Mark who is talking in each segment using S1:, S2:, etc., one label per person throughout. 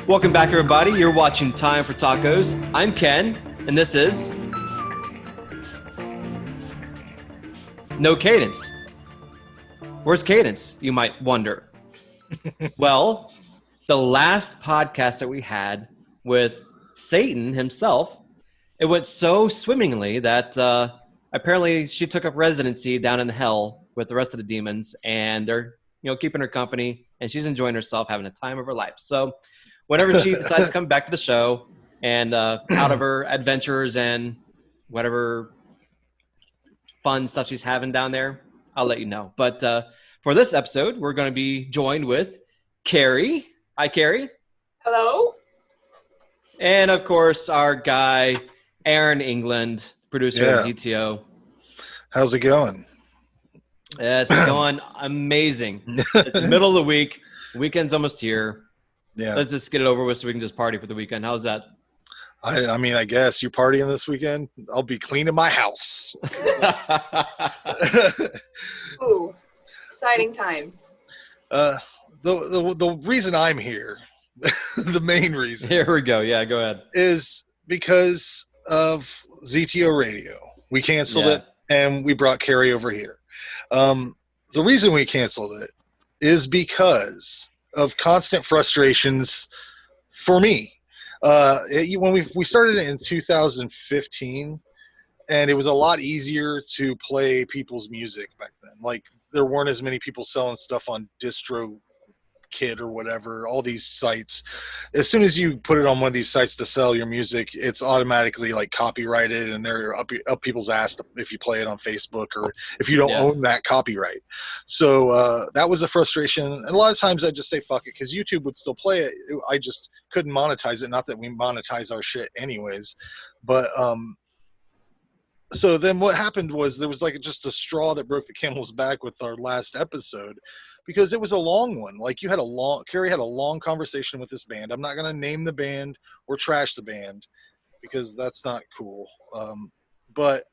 S1: Welcome back, everybody. You're watching Time for Tacos. I'm Ken, and this is No Cadence. Where's Cadence, you might wonder? Well, the last podcast that we had with Satan himself, it went so swimmingly that apparently she took up residency down in hell with the rest of the demons, and they're keeping her company, and she's enjoying herself, having a time of her life. So whenever she decides to come back to the show and out of her adventures and whatever fun stuff she's having down there, I'll let you know. But for this episode, we're going to be joined with Carrie. Hi, Carrie.
S2: Hello.
S1: And, of course, our guy, Aaron England, producer of ZTO.
S3: How's it going?
S1: It's going amazing. It's the middle of the week. The weekend's almost here.
S3: Yeah.
S1: Let's just get it over with so we can just party for the weekend. How's that?
S3: I mean, I guess you partying this weekend? I'll be cleaning my house.
S2: Ooh, exciting times.
S3: The reason I'm here, the main reason.
S1: Here we go. Yeah, go ahead.
S3: Is because of ZTO Radio. We canceled it, and we brought Carrie over here. The reason we canceled it is because of constant frustrations for me. When we started it in 2015, and it was a lot easier to play people's music back then. Like, there weren't as many people selling stuff on DistroKid or whatever, all these sites. As soon as you put it on one of these sites to sell your music, it's automatically like copyrighted, and they're up people's ass if you play it on Facebook or if you don't own that copyright. So that was a frustration. And a lot of times I just say fuck it, because YouTube would still play it. I just couldn't monetize it. Not that we monetize our shit anyways, but so then what happened was there was like just a straw that broke the camel's back with our last episode, because it was a long one. Like, Carrie had a long conversation with this band. I'm not going to name the band or trash the band because that's not cool. But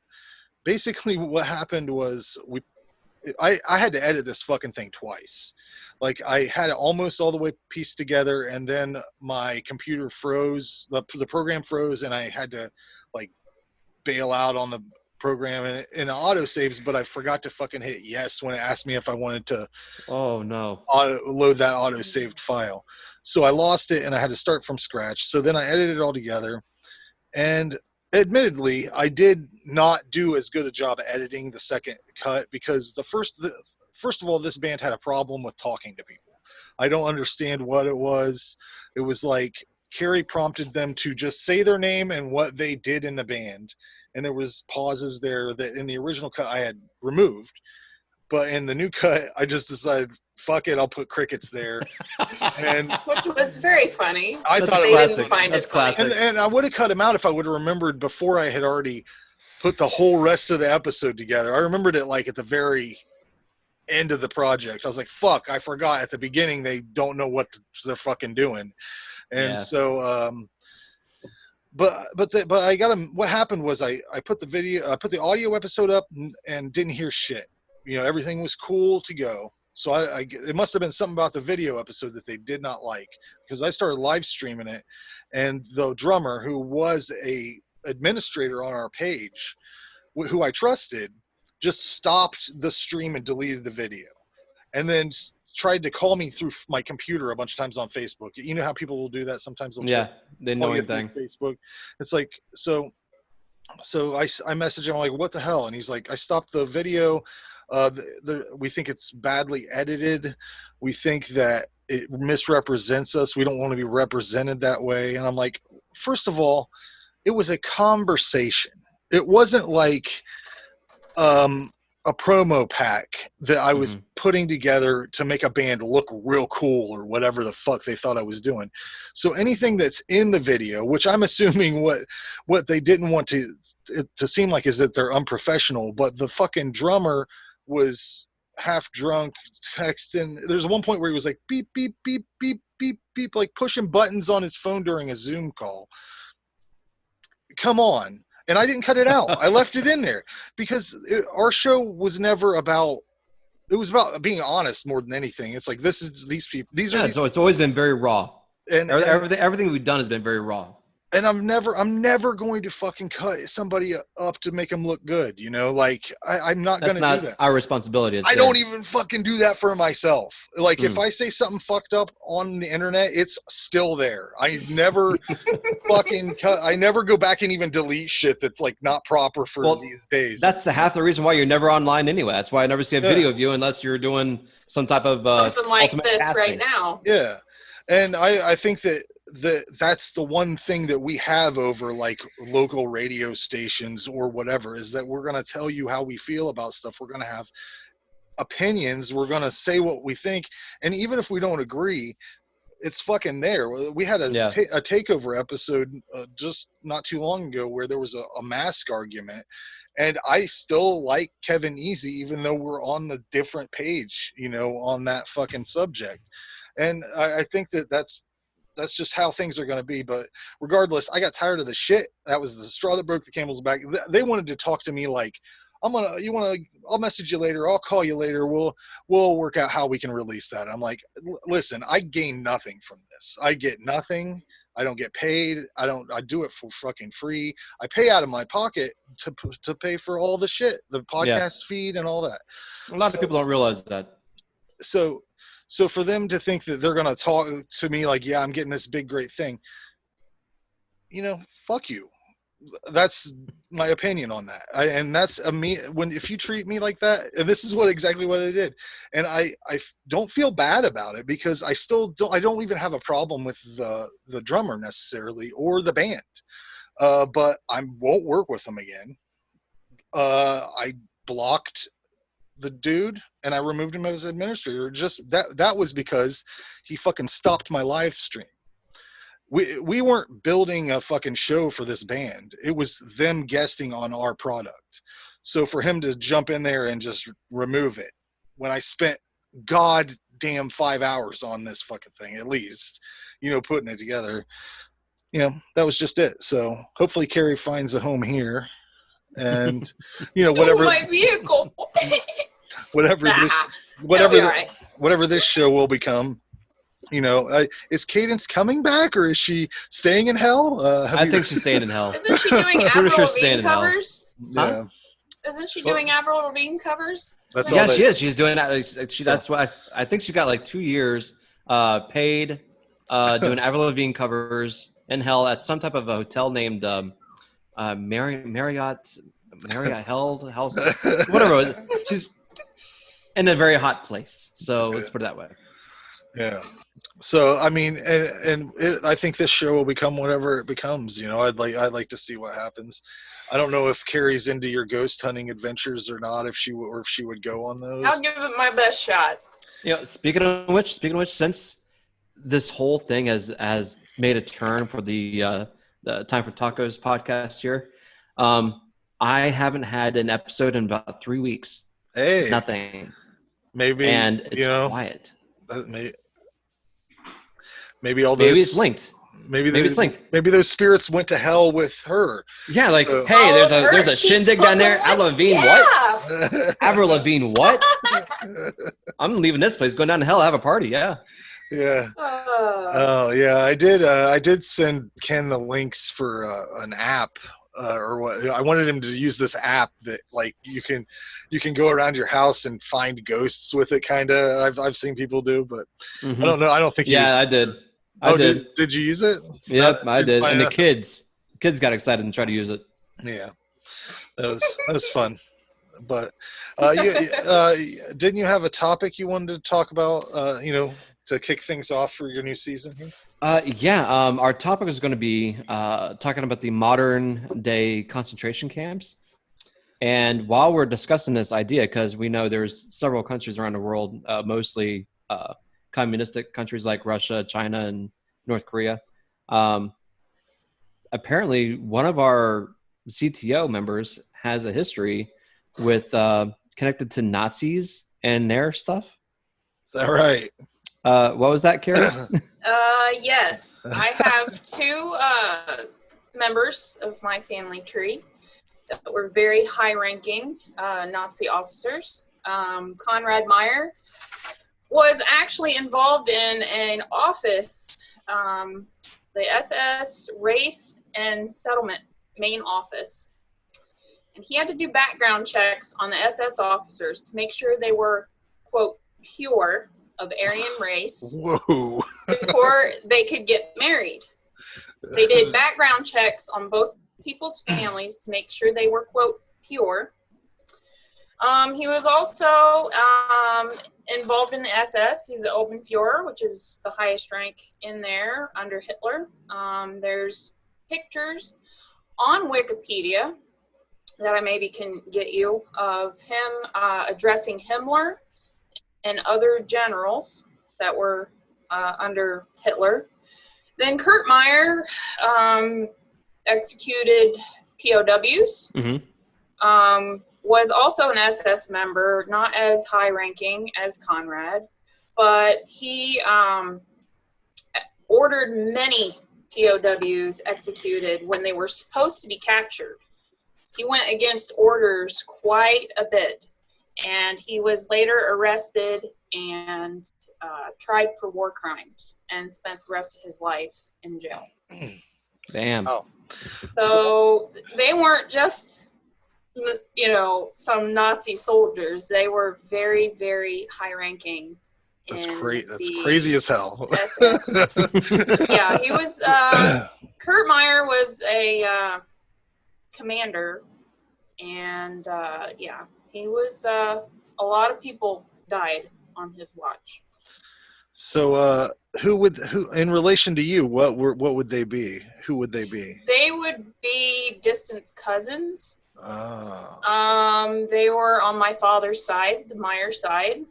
S3: basically what happened was I had to edit this fucking thing twice. Like, I had it almost all the way pieced together, and then my computer froze, the program froze, and I had to like bail out on the program, and it auto saves, but I forgot to fucking hit yes when it asked me if I wanted to load that auto saved file. So I lost it, and I had to start from scratch. So then I edited it all together, and admittedly I did not do as good a job at editing the second cut, because first of all, this band had a problem with talking to people. I don't understand what it was. It was like Carrie prompted them to just say their name and what they did in the band, and there was pauses there that in the original cut I had removed, but in the new cut I just decided, fuck it, I'll put crickets there. And
S2: which was very funny.
S3: I thought
S2: they didn't find
S1: That's
S2: it
S1: classic.
S2: funny.
S3: And I would have cut him out if I would have remembered before I had already put the whole rest of the episode together. I remembered it like at the very end of the project. I was like, fuck, I forgot at the beginning they don't know what they're fucking doing. And so but I got him. What happened was I put the audio episode up and didn't hear shit. Everything was cool to go. So it must have been something about the video episode that they did not like, because I started live streaming it, and the drummer, who was a administrator on our page, who I trusted, just stopped the stream and deleted the video, and then tried to call me through my computer a bunch of times on Facebook. You know how people will do that sometimes?
S1: They know your thing.
S3: Facebook. It's like, so I messaged him, I'm like, what the hell? And he's like, I stopped the video. We think it's badly edited. We think that it misrepresents us. We don't want to be represented that way. And I'm like, first of all, it was a conversation. It wasn't like a promo pack that I was putting together to make a band look real cool or whatever the fuck they thought I was doing. So anything that's in the video, which I'm assuming what they didn't want to seem like is that they're unprofessional, but the fucking drummer was half drunk texting. There's one point where he was like beep, beep, beep, beep, beep, beep, like pushing buttons on his phone during a Zoom call. Come on. And I didn't cut it out. I left it in there because our show was never about It was about being honest more than anything. It's like, these people.
S1: So it's always been very raw.
S3: And
S1: everything we've done has been very raw.
S3: And I'm never going to fucking cut somebody up to make them look good. You know, like I'm not going to do that.
S1: That's not our responsibility.
S3: I don't even fucking do that for myself. Like if I say something fucked up on the internet, it's still there. I never fucking cut. I never go back and even delete shit that's like not proper for these days.
S1: That's half the reason why you're never online anyway. That's why I never see a video of you unless you're doing some type of
S2: something like this
S1: casting
S2: right now.
S3: Yeah. And I think that's the one thing that we have over like local radio stations or whatever, is that we're going to tell you how we feel about stuff. We're going to have opinions. We're going to say what we think. And even if we don't agree, it's fucking there. We had a takeover episode just not too long ago where there was a mask argument. And I still like Kevin Easy, even though we're on the different page, you know, on that fucking subject. And I think that's just how things are going to be. But regardless, I got tired of the shit. That was the straw that broke the camel's back. They wanted to talk to me like, I'll message you later. I'll call you later. We'll work out how we can release that. I'm like, listen, I gain nothing from this. I get nothing. I don't get paid. I do it for fucking free. I pay out of my pocket to pay for all the shit, the podcast feed and all that.
S1: A lot of people don't realize that.
S3: So for them to think that they're going to talk to me like, yeah, I'm getting this big, great thing, you know, fuck you. That's my opinion on that. And that's if you treat me like that, and this is exactly what I did. And I don't feel bad about it because I don't even have a problem with the drummer necessarily or the band. But I won't work with them again. I blocked the dude and I removed him as administrator. Just that was because he fucking stopped my live stream. We weren't building a fucking show for this band. It was them guesting on our product. So for him to jump in there and just remove it when I spent goddamn 5 hours on this fucking thing, at least, you know, putting it together, you know, that was just it. So hopefully Carrie finds a home here and, you know, whatever
S2: my vehicle,
S3: whatever this show will become. You know, is Cadence coming back or is she staying in hell?
S1: I think she's staying in hell.
S2: Isn't she doing Avril Lavigne covers?
S3: Yeah.
S2: Isn't she doing Avril Lavigne covers?
S1: She is. She's doing that. That's why I think she got like 2 years paid doing Avril Lavigne covers in hell at some type of a hotel named Marriott House, whatever it was. She's in a very hot place. So let's put it that way.
S3: Yeah. So I mean, I think this show will become whatever it becomes. You know, I'd like to see what happens. I don't know if Carrie's into your ghost hunting adventures or not. If she would go on those.
S2: I'll give it my best shot.
S1: You know, speaking of which, since this whole thing has made a turn for the Time for Talkos podcast here, I haven't had an episode in about 3 weeks.
S3: Hey,
S1: nothing.
S3: Maybe,
S1: and it's quiet.
S3: Maybe it's
S1: linked.
S3: Maybe it's linked. Maybe those spirits went to hell with her.
S1: Yeah, like, hey, there's a shindig down there. Avril Lavigne, what? Avril Lavigne, what? I'm leaving this place, going down to hell. I have a party. Yeah.
S3: Yeah. Oh yeah, I did send Ken the links for an app. Or what? I wanted him to use this app that like you can go around your house and find ghosts with it. Kind of. I've seen people do, but I don't know. I don't think.
S1: I did. I did.
S3: Did you use it?
S1: Yep, I did. And the kids got excited and tried to use it.
S3: Yeah, that was fun. But didn't you have a topic you wanted to talk about? You know, to kick things off for your new season here?
S1: Our topic is going to be talking about the modern day concentration camps. And while we're discussing this idea, because we know there's several countries around the world, mostly communistic countries like Russia, China, and North Korea. Apparently, one of our ZTO members has a history with connected to Nazis and their stuff.
S3: Is that right?
S1: What was that, Carrie?
S2: Yes. I have two members of my family tree that were very high-ranking Nazi officers. Conrad Meyer was actually involved in an office the SS Race and Settlement main office. And he had to do background checks on the SS officers to make sure they were, quote, pure of Aryan race
S3: Whoa.
S2: before they could get married. They did background checks on both people's families to make sure they were, quote, pure. He was also involved in the SS. He's an Oberfuhrer, which is the highest rank in there under Hitler. There's pictures on Wikipedia that I maybe can get you of him addressing Himmler and other generals that were under Hitler. Then Kurt Meyer executed POWs.
S1: Mm-hmm.
S2: Was also an SS member, not as high-ranking as Conrad, but he ordered many POWs executed when they were supposed to be captured. He went against orders quite a bit, and he was later arrested and tried for war crimes and spent the rest of his life in jail.
S1: Damn.
S3: Oh.
S2: So they weren't just, you know, some Nazi soldiers. They were very, very high-ranking.
S3: That's great. That's crazy as hell.
S2: SS. Yeah, he was. Kurt Meyer was a commander, and yeah, he was. A lot of people died on his watch.
S3: So, who in relation to you? What would they be? Who would they be?
S2: They would be distant cousins.
S3: Oh.
S2: They were on my father's side, the Meyer side.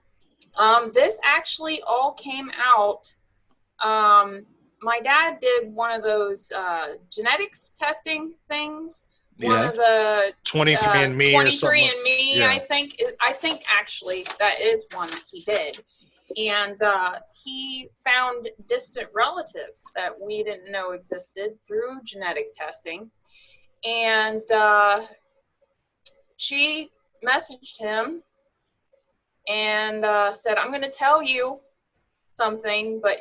S2: This actually all came out. My dad did one of those genetics testing things.
S1: Yeah.
S2: One of the
S3: 23andMe or something.
S2: 23andMe,
S3: Yeah.
S2: I think actually that is one that he did. And he found distant relatives that we didn't know existed through genetic testing. And she messaged him and said, "I'm going to tell you something, but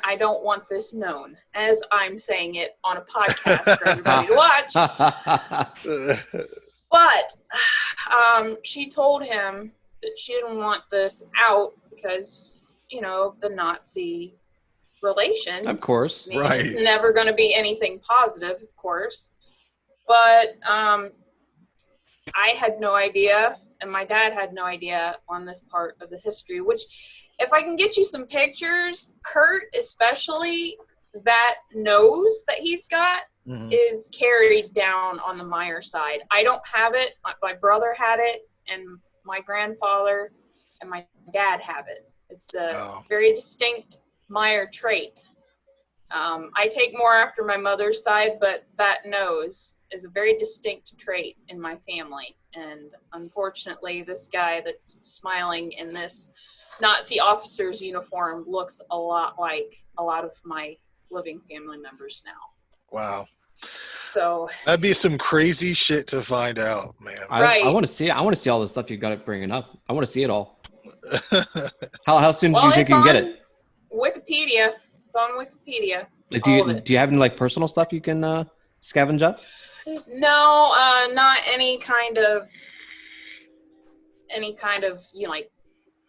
S2: I don't want this known," as I'm saying it on a podcast for everybody to watch. But she told him that she didn't want this out because, you know, of the Nazi relation.
S1: Of course.
S2: I mean,
S3: Right.
S2: It's never going to be anything positive, of course. But I had no idea, and my dad had no idea on this part of the history, which, if I can get you some pictures, Kurt especially, that nose that he's got is carried down on the Meyer side. I don't have it. My brother had it, and my grandfather and my dad have it. It's a very distinct Meyer trait. I take more after my mother's side, but that nose is a very distinct trait in my family. And unfortunately, this guy that's smiling in this Nazi officer's uniform looks a lot like a lot of my living family members now.
S3: Wow.
S2: So
S3: That'd be some crazy shit to find out, man.
S2: Right.
S1: I want to see it. I want to see all the stuff you got it bringing up. I want to see it all. How soon do you think you can get it?
S2: Wikipedia. It's on Wikipedia.
S1: Like, do you have any like personal stuff you can scavenge up?
S2: No, not any kind of you know, like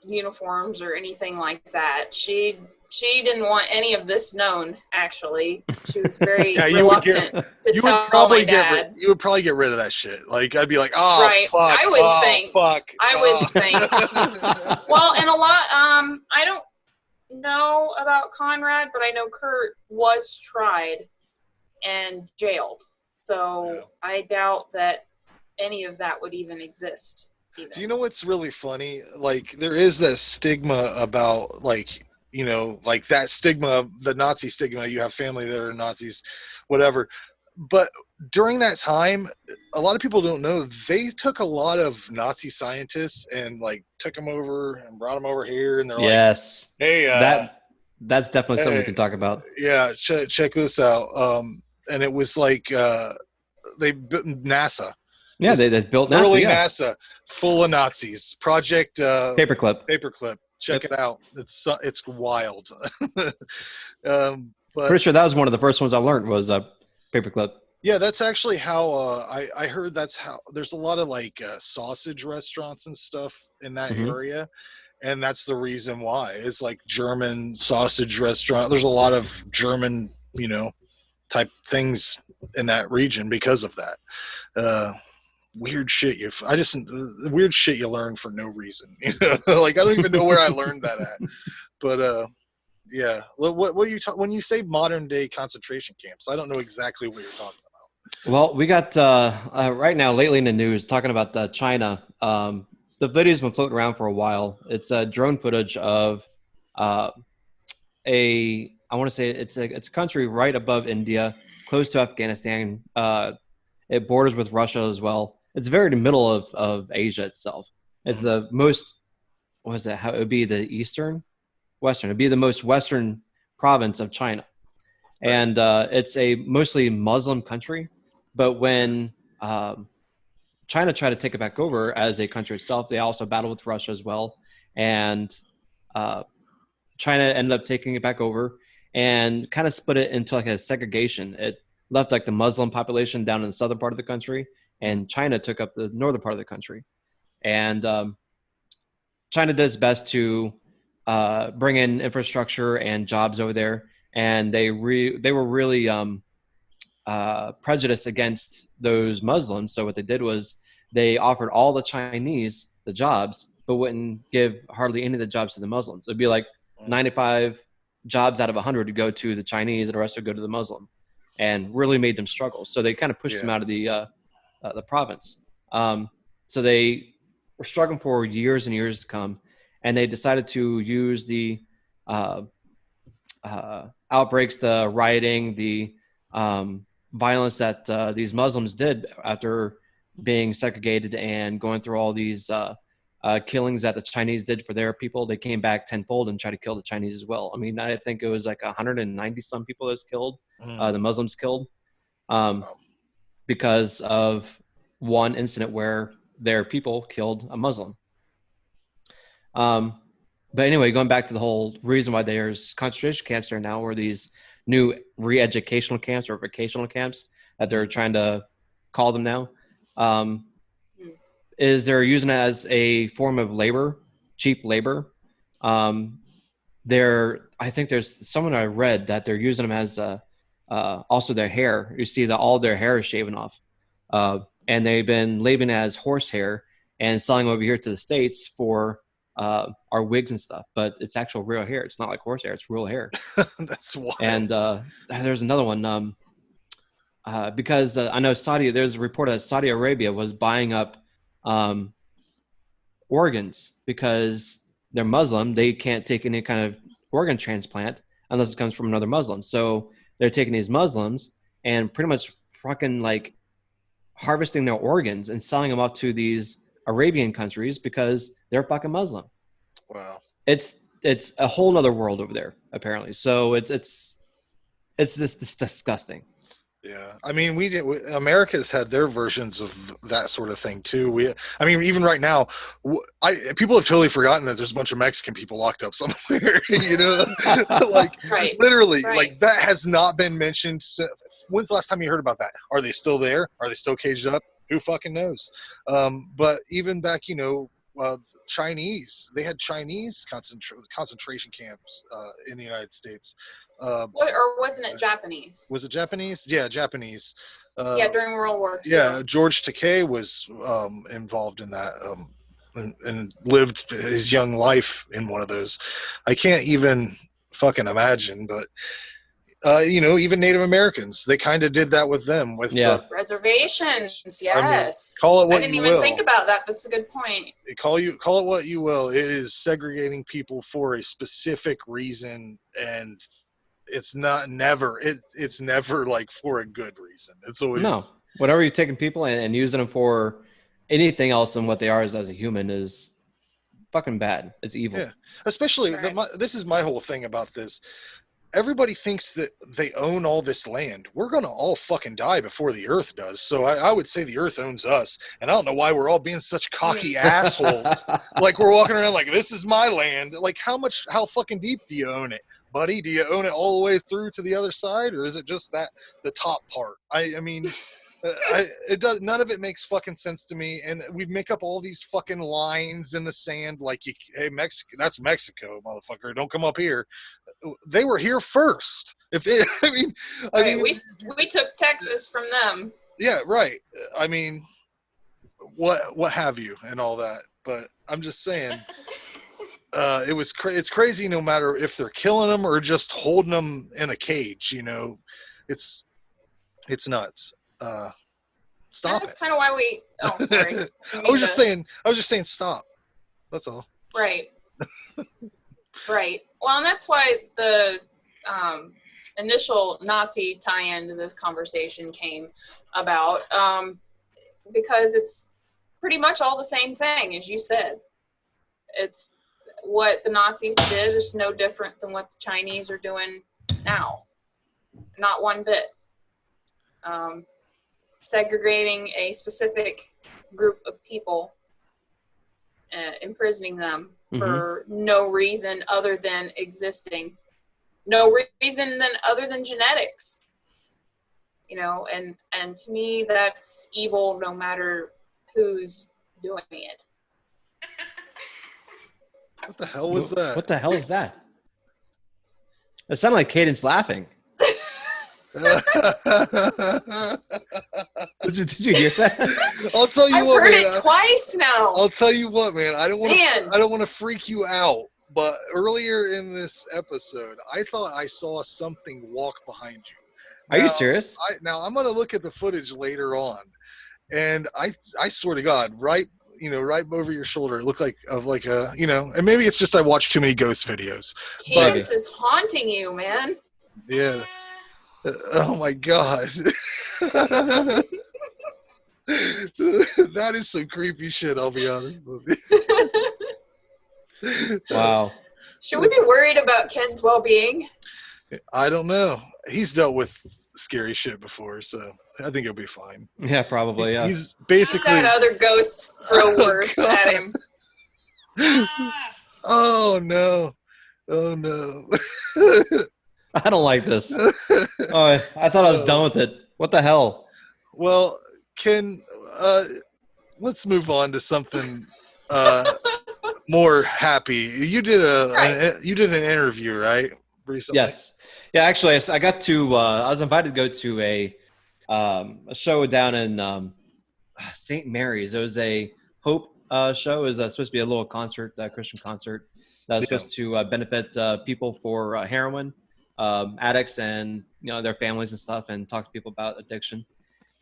S2: uniforms or anything like that. She didn't want any of this known. Actually, she was very reluctant to tell my dad.
S3: You would probably get rid of that shit. Like, I'd be like, oh,
S2: right.
S3: fuck.
S2: I would think.
S3: Fuck.
S2: I would think. Well, and a lot. I don't know about Conrad, but I know Kurt was tried and jailed. So I doubt that any of that would even exist.
S3: Do you know what's really funny? Like, there is that stigma about, like, you know, like that stigma, the Nazi stigma. You have family that are Nazis, whatever. But during that time, a lot of people don't know they took a lot of Nazi scientists and like took them over and brought them over here, and they're
S1: Yes.
S3: like, "Hey,
S1: that's definitely something we can talk about."
S3: Yeah, check this out. And it was like they built NASA.
S1: Yeah, they built NASA.
S3: Early NASA, full of Nazis. Project Paperclip. Check it out. It's wild. But But
S1: pretty sure that was one of the first ones I learned was a paperclip.
S3: yeah, that's actually how I heard that's how there's a lot of like sausage restaurants and stuff in that
S1: Mhm.
S3: area. And that's the reason why. It's like German sausage restaurant. There's a lot of German, type things in that region because of that. Weird shit weird shit you learn for no reason. Like I don't even know where I learned that at. But yeah. What do you when you say modern day concentration camps? I don't know exactly what you're talking about.
S1: Well, we got right now lately in the news talking about China. The video's been floating around for a while. It's drone footage of I want to say it's a country right above India, close to Afghanistan. It borders with Russia as well. It's very in the middle of Asia itself. It's the most, what is it? How it would be the western. It'd be the most western province of China, and it's a mostly Muslim country. But when China tried to take it back over as a country itself, they also battled with Russia as well, and China ended up taking it back over and kind of split it into like a segregation. It left like the Muslim population down in the southern part of the country, and China took up the northern part of the country. And China did its best to bring in infrastructure and jobs over there, and they were really prejudiced against those Muslims. So what they did was they offered all the Chinese the jobs, but wouldn't give hardly any of the jobs to the Muslims. It'd be like 95 jobs out of 100 to go to the Chinese, and the rest would go to the Muslim, and really made them struggle. So they kind of pushed them out of the province. So they were struggling for years and years to come, and they decided to use the outbreaks, the rioting, the violence that these Muslims did after being segregated and going through all these killings that the Chinese did for their people. They came back tenfold and tried to kill the Chinese as well. I mean, I think it was like 190 some people that was killed, the Muslims killed, because of one incident where their people killed a Muslim. But anyway, going back to the whole reason why there's concentration camps there now, or these new re-educational camps or vocational camps that they're trying to call them now, is they're using it as a form of labor, cheap labor. I think there's someone I read that they're using them as also their hair. You see that all their hair is shaven off, and they've been labeling it as horse hair and selling over here to the States for our wigs and stuff, but it's actual real hair. It's not like horse hair; it's real hair.
S3: That's wild.
S1: And there's another one because I know there's a report that Saudi Arabia was buying up organs because they're Muslim. They can't take any kind of organ transplant unless it comes from another Muslim. So they're taking these Muslims and pretty much fucking like harvesting their organs and selling them off to these Arabian countries because they're fucking Muslim.
S3: Wow.
S1: It's a whole nother world over there, apparently. So it's this disgusting.
S3: Yeah, I mean, America's had their versions of that sort of thing too. Even right now, people have totally forgotten that there's a bunch of Mexican people locked up somewhere. Like
S2: right.
S3: Literally,
S2: right.
S3: Like that has not been mentioned. When's the last time you heard about that? Are they still there? Are they still caged up? Who fucking knows? But even back, Chinese, they had Chinese concentration camps in the United States.
S2: Or wasn't it Japanese?
S3: Was it Japanese? Yeah, Japanese.
S2: During World War II.
S3: Yeah, George Takei was involved in that and lived his young life in one of those. I can't even fucking imagine, but even Native Americans, they kind of did that with them. With
S2: reservations, yes.
S3: Call it what you will.
S2: I didn't even think about that. That's a good point.
S3: Call it what you will. It is segregating people for a specific reason, and it's never like for a good reason. It's always
S1: whatever you're taking people and using them for anything else than what they are as a human is fucking bad. It's evil.
S3: Yeah, especially this is my whole thing about this. everybody thinks that they own all this land. We're going to all fucking die before the earth does. So I would say the earth owns us. And I don't know why we're all being such cocky assholes. Like we're walking around like, this is my land. Like how fucking deep do you own it, buddy? Do you own it all the way through to the other side? Or is it just the top part? I mean, it does. None of it makes fucking sense to me. And we make up all these fucking lines in the sand. Like, hey, Mexico, that's Mexico, motherfucker. Don't come up here. They were here first. I mean,
S2: we took Texas from them.
S3: Yeah, right. I mean, what have you and all that. But I'm just saying, it's crazy. No matter if they're killing them or just holding them in a cage, you know, it's nuts. Stop.
S2: That's kind of why we. Oh, sorry.
S3: I was just saying, stop. That's all.
S2: Right. Right. Well, and that's why the initial Nazi tie-in to this conversation came about, because it's pretty much all the same thing, as you said. It's what the Nazis did is no different than what the Chinese are doing now. Not one bit. Segregating a specific group of people, imprisoning them for no reason other than existing, no reason other than genetics, you know, and to me that's evil no matter who's doing it.
S3: What the hell was that?
S1: What the hell is that? It sounded like Cadence laughing. Did you hear that?
S3: I'll tell you
S2: I've
S3: what,
S2: heard
S3: man,
S2: it twice now.
S3: I'll tell you what, man. I don't want to freak you out, but earlier in this episode, I thought I saw something walk behind you.
S1: Are you serious?
S3: Now I'm gonna look at the footage later on, and I swear to God, right over your shoulder, it looked like a, you know, and maybe it's just I watched too many ghost videos.
S2: Cadence is haunting you, man.
S3: Yeah. Oh my God. That is some creepy shit, I'll be honest with you.
S1: Wow.
S2: Should we be worried about Ken's well-being?
S3: I don't know. He's dealt with scary shit before, so I think he'll be fine.
S1: Yeah, probably, yeah.
S3: He's basically...
S2: He's had other ghosts throw worse at him.
S3: Oh, no. Oh, no.
S1: I don't like this. Oh, I thought I was done with it. What the hell?
S3: Well, Ken, let's move on to something more happy. You did an interview, right? Recently?
S1: Yes. Yeah, actually, I got to. I was invited to go to a show down in St. Mary's. It was a Hope show. It was supposed to be a little concert, Christian concert that was supposed to benefit people for heroin addicts and, you know, their families and stuff, and talk to people about addiction.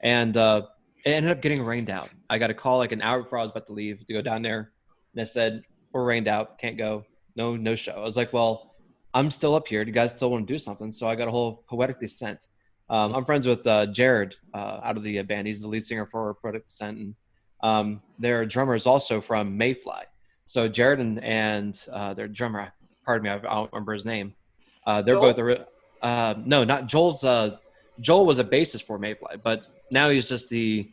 S1: And it ended up getting rained out. I got a call like an hour before I was about to leave to go down there, and they said, "We're rained out, can't go, no show." I was like, "Well, I'm still up here. Do you guys still want to do something?" So I got a hold of Poetic Descent. I'm friends with Jared out of the band. He's the lead singer for Poetic Descent, and their drummer is also from Mayfly. So Jared and their drummer, pardon me, I don't remember his name. They're
S2: Joel?
S1: both no, not Joel's. Joel was a bassist for Mayfly, but now he's just the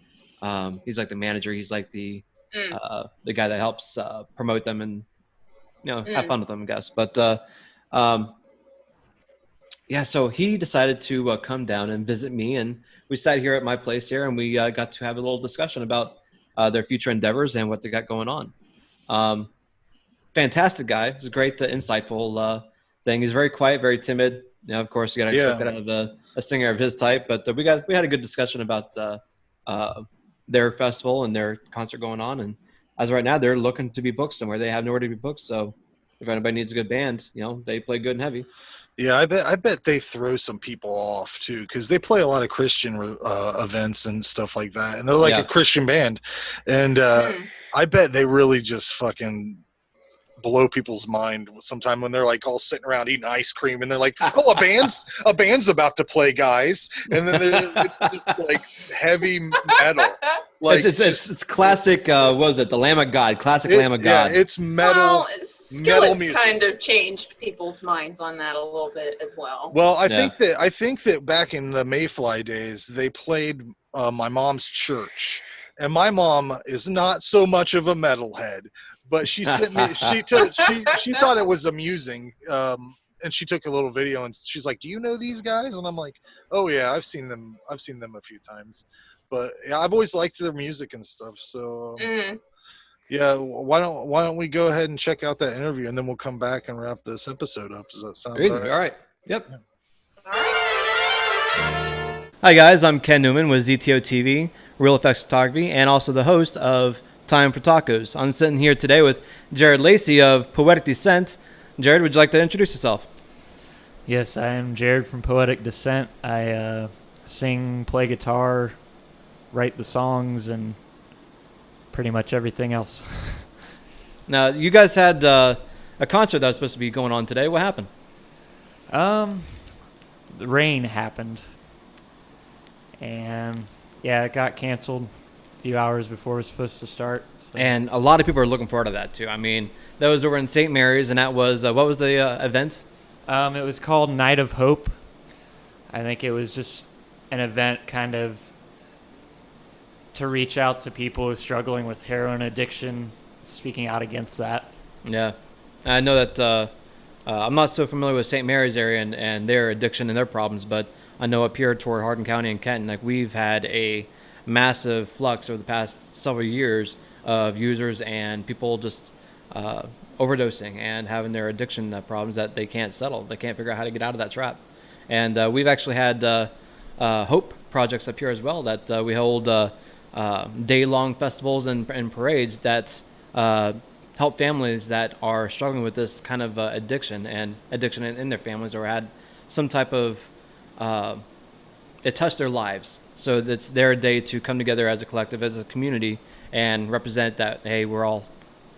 S1: he's like the manager. He's like the guy that helps promote them and, you know, have fun with them, I guess. But yeah, so he decided to come down and visit me, and we sat here at my place here, and we got to have a little discussion about their future endeavors and what they got going on. Fantastic guy. He's a great, insightful thing. He's very quiet, very timid. You know, of course, you got to expect that out of a singer of his type. But we had a good discussion about their festival and their concert going on. And as of right now, they're looking to be booked somewhere. They have nowhere to be booked. So if anybody needs a good band, you know, they play good and heavy.
S3: Yeah, I bet they throw some people off too, because they play a lot of Christian events and stuff like that, and they're like a Christian band, and I bet they really just fucking blow people's mind sometime when they're like all sitting around eating ice cream and they're like, "Oh, a band's about to play, guys," and then it's just like heavy metal. Like
S1: it's classic. What was it? The Lamb of God, classic Lamb of God.
S3: Yeah, it's metal.
S2: Well,
S3: metal
S2: Skillet's
S3: music.
S2: kind of changed people's minds on that a little bit as well.
S3: Well, I think that back in the Mayfly days, they played my mom's church, and my mom is not so much of a metalhead, but she sent me. She thought it was amusing, and she took a little video, and she's like, "Do you know these guys?" And I'm like, "Oh yeah, I've seen them. I've seen them a few times." But yeah, I've always liked their music and stuff. So yeah, why don't we go ahead and check out that interview, and then we'll come back and wrap this episode up. Does that sound
S1: easy?
S3: all right?
S1: All right. Yep.
S2: All right.
S1: Hi guys, I'm Ken Newman with ZTOTV, Real Effects Photography, and also the host of Time For Talkos. I'm sitting here today with Jared Lacey of Poetic Descent. Jared, would you like to introduce yourself?
S4: Yes, I am Jared from Poetic Descent. I sing, play guitar, write the songs, and pretty much everything else.
S1: Now, you guys had a concert that was supposed to be going on today. What happened?
S4: The rain happened. And yeah, it got canceled a few hours before it was supposed to start. So.
S1: And a lot of people are looking forward to that too. I mean, that was over in St. Mary's, and that was what was the event?
S4: It was called Night of Hope. I think it was just an event kind of to reach out to people who are struggling with heroin addiction, speaking out against that.
S1: Yeah, I know that I'm not so familiar with St. Mary's area and their addiction and their problems, but I know up here toward Hardin County and Kenton, like we've had a massive flux over the past several years of users and people just overdosing and having their addiction problems that they can't settle. They can't figure out how to get out of that trap. And we've actually had Hope projects up here as well that we hold day-long festivals and parades that help families that are struggling with this kind of addiction in their families or had some type of it touched their lives. So it's their day to come together as a collective, as a community, and represent that, hey, we're all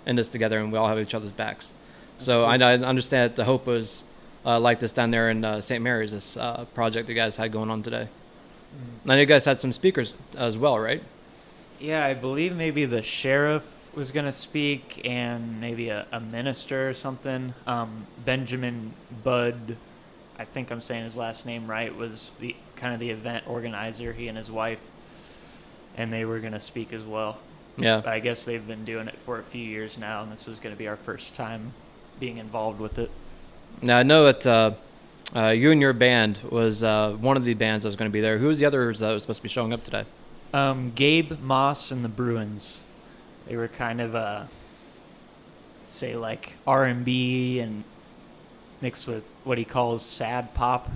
S1: in this together and we all have each other's backs. So cool. I understand that the Hope was like this down there in St. Mary's, this project you guys had going on today. I know you guys had some speakers as well, right?
S4: Yeah, I believe maybe the sheriff was going to speak and maybe a minister or something. Benjamin Budd, I think I'm saying his last name right, was the kind of the event organizer, he and his wife, and they were going to speak as well.
S1: Yeah.
S4: But I guess they've been doing it for a few years now, and this was going to be our first time being involved with it.
S1: Now, I know that you and your band was one of the bands that was going to be there. Who was the others that was supposed to be showing up today?
S4: Gabe Moss and the Bruins. They were kind of, say, like R&B and mixed with what he calls sad pop.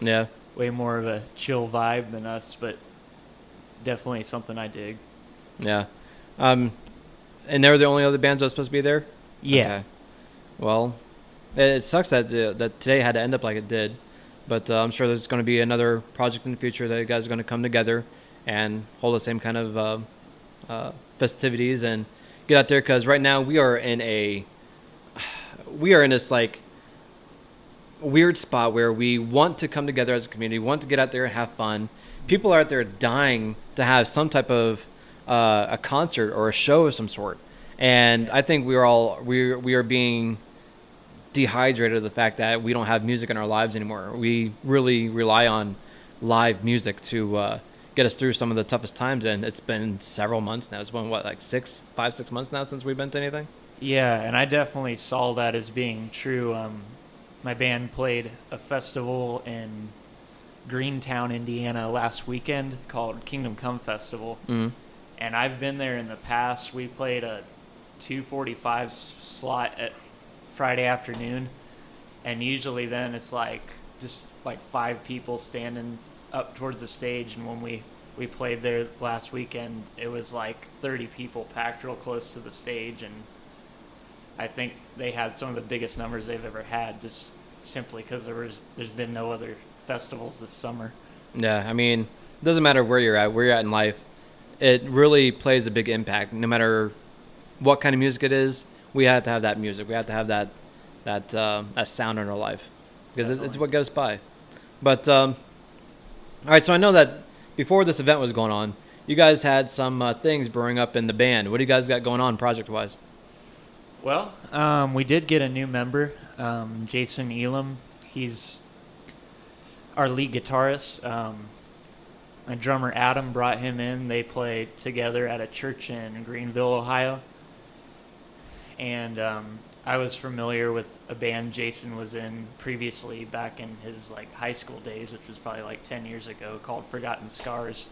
S1: Yeah.
S4: Way more of a chill vibe than us, but definitely something I dig.
S1: Yeah. And they were the only other bands that were supposed to be there?
S4: Yeah.
S1: Okay. Well, it sucks that today had to end up like it did, but I'm sure there's going to be another project in the future that you guys are going to come together and hold the same kind of festivities and get out there, because right now we are in this like weird spot where we want to come together as a community, want to get out there and have fun. People are out there dying to have some type of a concert or a show of some sort, and I think we are being dehydrated of the fact that we don't have music in our lives anymore. We really rely on live music to get us through some of the toughest times, and it's been several months now. It's been what, like 6 months now since we've been to anything?
S4: Yeah, and I definitely saw that as being true. My band played a festival in Greentown, Indiana last weekend called Kingdom Come Festival.
S1: Mm-hmm.
S4: And I've been there in the past. We played a 2:45 slot at Friday afternoon, and usually then it's like just like 5 people standing up towards the stage, and when we played there last weekend, it was like 30 people packed real close to the stage, and I think they had some of the biggest numbers they've ever had, just simply because there's been no other festivals this summer.
S1: Yeah, I mean, it doesn't matter where you're at in life. It really plays a big impact, no matter what kind of music it is, we have to have that music. We have to have that sound in our life because it's what gets us by. But all right, so I know that before this event was going on, you guys had some things brewing up in the band. What do you guys got going on project-wise?
S4: Well, we did get a new member, Jason Elam. He's our lead guitarist. My drummer Adam brought him in. They play together at a church in Greenville, Ohio. And I was familiar with a band Jason was in previously back in his high school days, which was probably 10 years ago, called Forgotten Scars.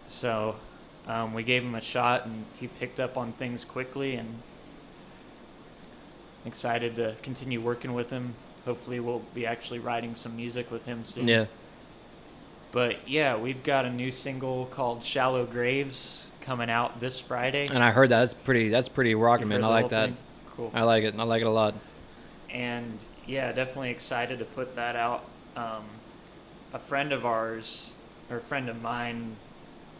S4: So we gave him a shot, and he picked up on things quickly, and excited to continue working with him. Hopefully we'll be actually writing some music with him soon.
S1: Yeah.
S4: But yeah, we've got a new single called Shallow Graves coming out this Friday.
S1: And I heard that. That's pretty rocking, man. I like that.
S4: Thing? Cool.
S1: I like it. I like it a lot.
S4: And yeah, definitely excited to put that out. A friend of ours, or a friend of mine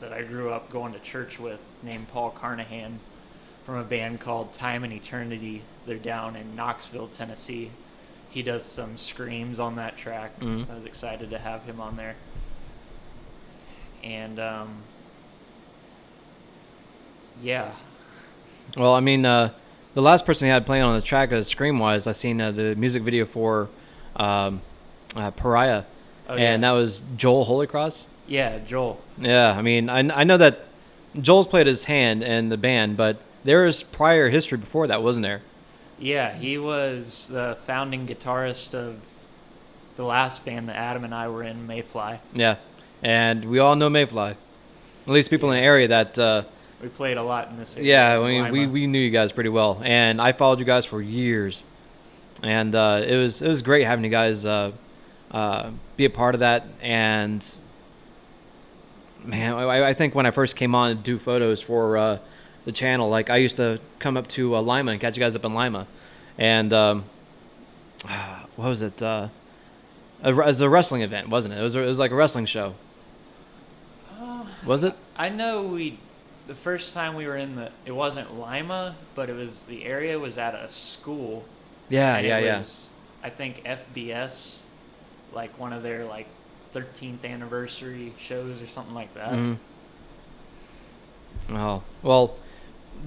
S4: that I grew up going to church with, named Paul Carnahan, from a band called Time and Eternity. They're down in Knoxville, Tennessee. He does some screams on that track.
S1: Mm-hmm.
S4: I was excited to have him on there. And yeah.
S1: Well, I mean, the last person he had playing on the track Scream-wise, I seen the music video for Pariah, and that was Joel Holycross.
S4: Yeah, Joel.
S1: Yeah, I mean, I know that Joel's played his hand in the band, but there was prior history before that, wasn't there?
S4: Yeah, he was the founding guitarist of the last band that Adam and I were in, Mayfly.
S1: Yeah, and we all know Mayfly. At least people in the area that...
S4: we played a lot in this area.
S1: Yeah, I mean, we knew you guys pretty well, and I followed you guys for years. And it was great having you guys be a part of that. And, man, I think when I first came on to do photos for the channel, I used to come up to Lima and catch you guys up in Lima. And what was it? It was a wrestling event, wasn't it? It was like a wrestling show. Was it?
S4: I know the first time we were it wasn't Lima, but the area was at a school.
S1: Yeah,
S4: and
S1: yeah,
S4: it was, I think, FBS, one of their 13th anniversary shows or something like that.
S1: Mm-hmm. Oh, well,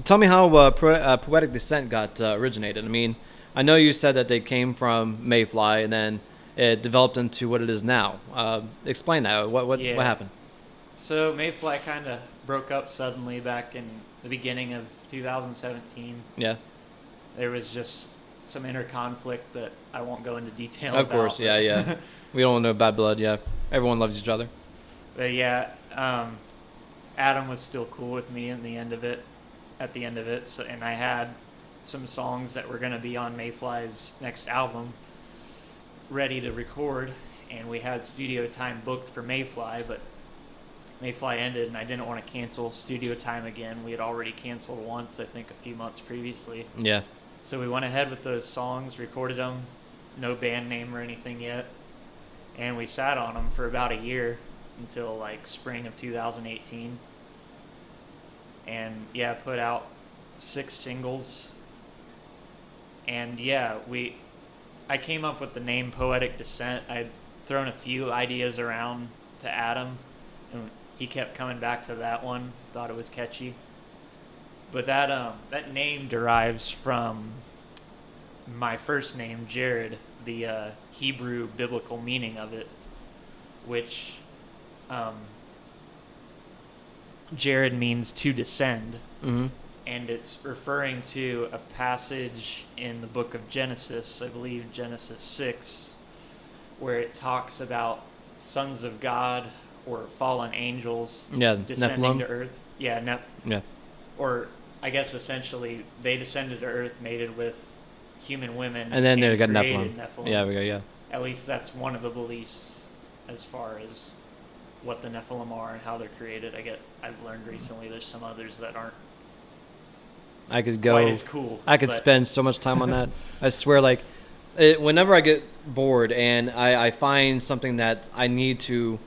S1: tell me how Poetic Descent got originated. I mean, I know you said that they came from Mayfly and then it developed into what it is now. Explain that. What happened?
S4: So Mayfly kind of broke up suddenly back in the beginning of 2017.
S1: Yeah.
S4: There was just some inner conflict that I won't go into detail about.
S1: Of course, yeah. We don't want no bad blood, yeah. Everyone loves each other.
S4: But yeah, Adam was still cool with me at the end of it. So, and I had some songs that were going to be on Mayfly's next album ready to record, and we had studio time booked for Mayfly, but Mayfly ended, and I didn't want to cancel studio time again. We had already canceled once, I think, a few months previously.
S1: Yeah.
S4: So we went ahead with those songs, recorded them, no band name or anything yet, and we sat on them for about a year until spring of 2018. And yeah, put out 6 singles. And yeah, I came up with the name Poetic Descent. I'd thrown a few ideas around to Adam, and he kept coming back to that one, thought it was catchy. But that name derives from my first name, Jared, the Hebrew biblical meaning of it, which Jared means to descend.
S1: Mm-hmm.
S4: And it's referring to a passage in the book of Genesis, I believe Genesis 6, where it talks about sons of God or fallen angels descending
S1: Nephilim.
S4: to earth. Yeah, or I guess essentially they descended to earth, mated with human women,
S1: and then they got
S4: created
S1: Nephilim. Yeah, we go. Yeah.
S4: At least that's one of the beliefs as far as what the Nephilim are and how they're created. I've learned recently there's some others that aren't
S1: I could go.
S4: quite as cool.
S1: I could spend so much time on that. I swear, whenever I get bored and I find something that I need to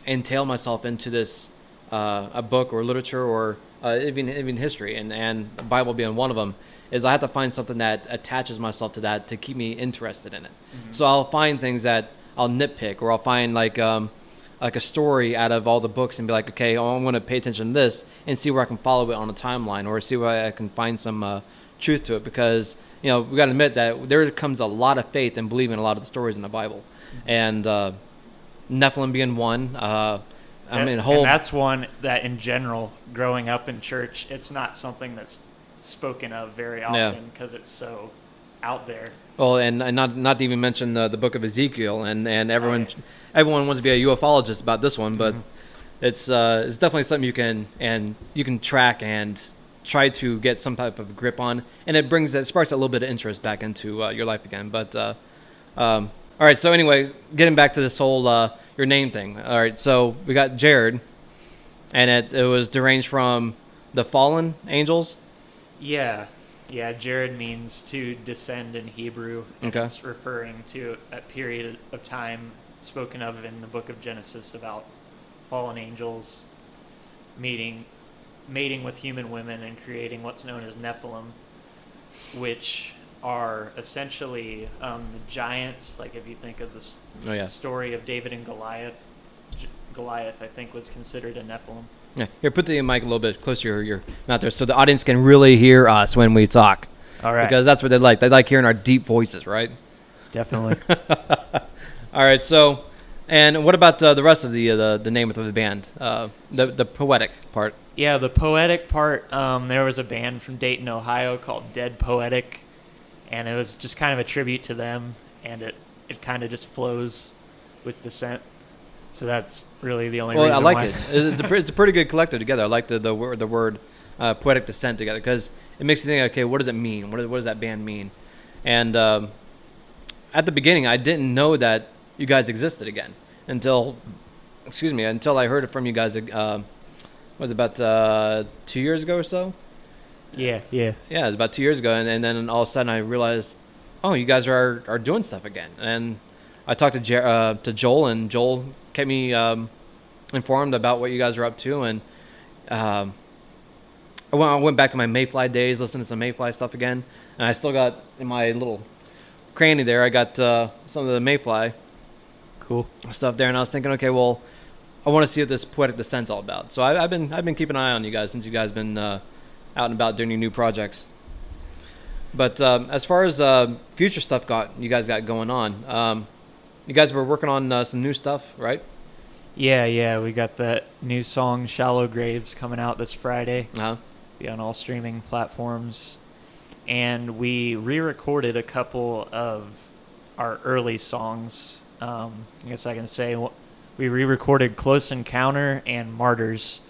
S1: entail myself into this, a book or literature or even history, and the Bible being one of them, is I have to find something that attaches myself to that to keep me interested in it. So I'll find things that I'll nitpick, or I'll find like a story out of all the books and be like, okay, I'm going to pay attention to this and see where I can follow it on a timeline, or see where I can find some truth to it. Because, we got to admit that there comes a lot of faith in believing a lot of the stories in the Bible. And Nephilim being one.
S4: And that's one that in general, growing up in church, it's not something that's spoken of very often because it's so out there. Well,
S1: and not to even mention the book of Ezekiel, and everyone wants to be a ufologist about this one, but it's definitely something you can track and try to get some type of grip on, and it sparks a little bit of interest back into your life again. But all right, so anyway, getting back to this whole your name thing. All right, so we got Jared, and it was deranged from the fallen angels.
S4: Yeah, Jared means to descend in Hebrew. And it's referring to a period of time spoken of in the book of Genesis about fallen angels mating with human women and creating what's known as Nephilim, which are essentially the giants. Like if you think of the story of David and Goliath, Goliath, I think, was considered a Nephilim.
S1: Yeah, here, put the mic a little bit closer to your mouth there, so the audience can really hear us when we talk.
S4: All right.
S1: Because that's what they like. They like hearing our deep voices, right?
S4: Definitely.
S1: All right. So, and what about the rest of the name of the band? The poetic part.
S4: Yeah, the poetic part. There was a band from Dayton, Ohio called Dead Poetic, and it was just kind of a tribute to them, and it kind of just flows with Descent. So that's really the only reason
S1: I like
S4: why.
S1: it. It's a pretty good collective together. I like the word Poetic Descent together, because it makes you think, okay, what does it mean? What does that band mean? And at the beginning, I didn't know that you guys existed again until I heard it from you guys. Was it about 2 years ago or so?
S4: Yeah.
S1: Yeah, it was about 2 years ago, and then all of a sudden I realized, oh, you guys are doing stuff again. And I talked to Joel, and Joel kept me informed about what you guys are up to, and I went back to my Mayfly days, listened to some Mayfly stuff again, and I still got in my little cranny there, I got some of the Mayfly
S4: cool
S1: stuff there, and I was thinking, okay, well, I want to see what this Poetic Descent's all about. So I've been keeping an eye on you guys since you guys been out and about doing your new projects. But as far as future stuff you guys got going on, you guys were working on some new stuff, right?
S4: Yeah, we got that new song "Shallow Graves" coming out this Friday. Be on all streaming platforms, and we re-recorded a couple of our early songs. I guess I can say we re-recorded "Close Encounter" and "Martyrs."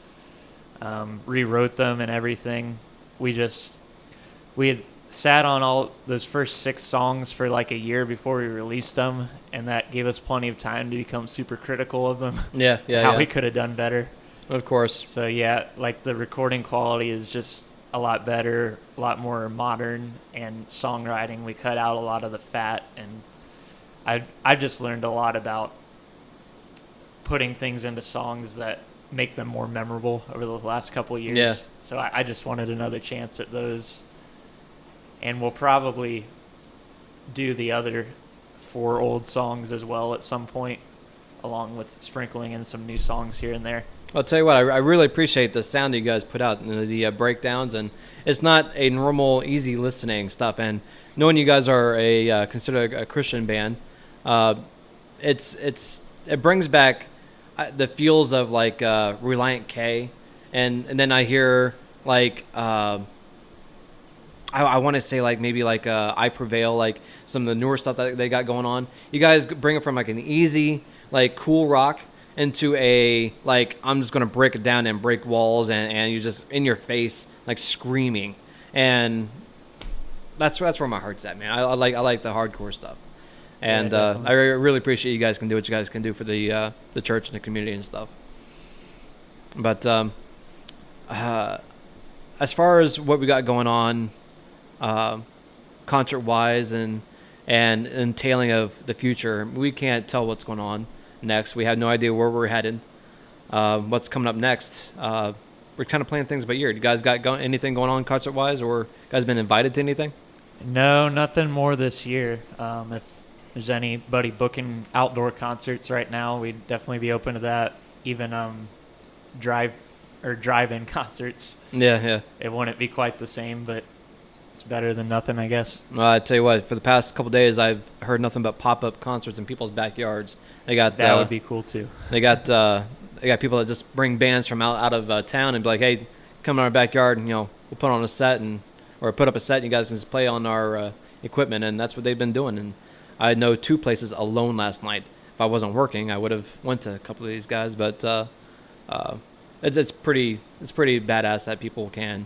S4: Rewrote them and everything. We had sat on all those first 6 songs for like a year before we released them, and that gave us plenty of time to become super critical of them. How we could have done better.
S1: Of course.
S4: So yeah, like the recording quality is just a lot better, a lot more modern, and songwriting, we cut out a lot of the fat, and I just learned a lot about putting things into songs that make them more memorable over the last couple of years.
S1: Yeah.
S4: So I just wanted another chance at those. And we'll probably do the other 4 old songs as well at some point, along with sprinkling in some new songs here and there.
S1: I'll tell you what, I really appreciate the sound that you guys put out, the breakdowns, and it's not a normal, easy listening stuff. And knowing you guys are considered a Christian band, it brings back the feels of like Reliant K, and then I hear like I want to say like maybe like I Prevail, like some of the newer stuff that they got going on. You guys bring it from like an easy, like cool rock into a like I'm just gonna break it down and break walls, and you just in your face like screaming, and that's where my heart's at, man. I like the hardcore stuff, and I really appreciate you guys can do what you guys can do for the church and the community and stuff. But as far as what we got going on, concert wise and entailing of the future, we can't tell what's going on next. We have no idea where we're headed, what's coming up next. we're kind of planning things by year. You guys got anything going on concert wise, or you guys been invited to anything?
S4: No, nothing more this year. If there's anybody booking outdoor concerts right now, we'd definitely be open to that. Even drive-in concerts.
S1: Yeah.
S4: It wouldn't be quite the same, but it's better than nothing, I guess.
S1: I tell you what, for the past couple days, I've heard nothing but pop-up concerts in people's backyards.
S4: That would be cool too.
S1: They got people that just bring bands from out of town and be like, hey, come in our backyard and we'll put on a set or put up a set and you guys can just play on our equipment, and that's what they've been doing. And I know 2 places alone last night. If I wasn't working, I would have went to a couple of these guys, but it's pretty badass that people can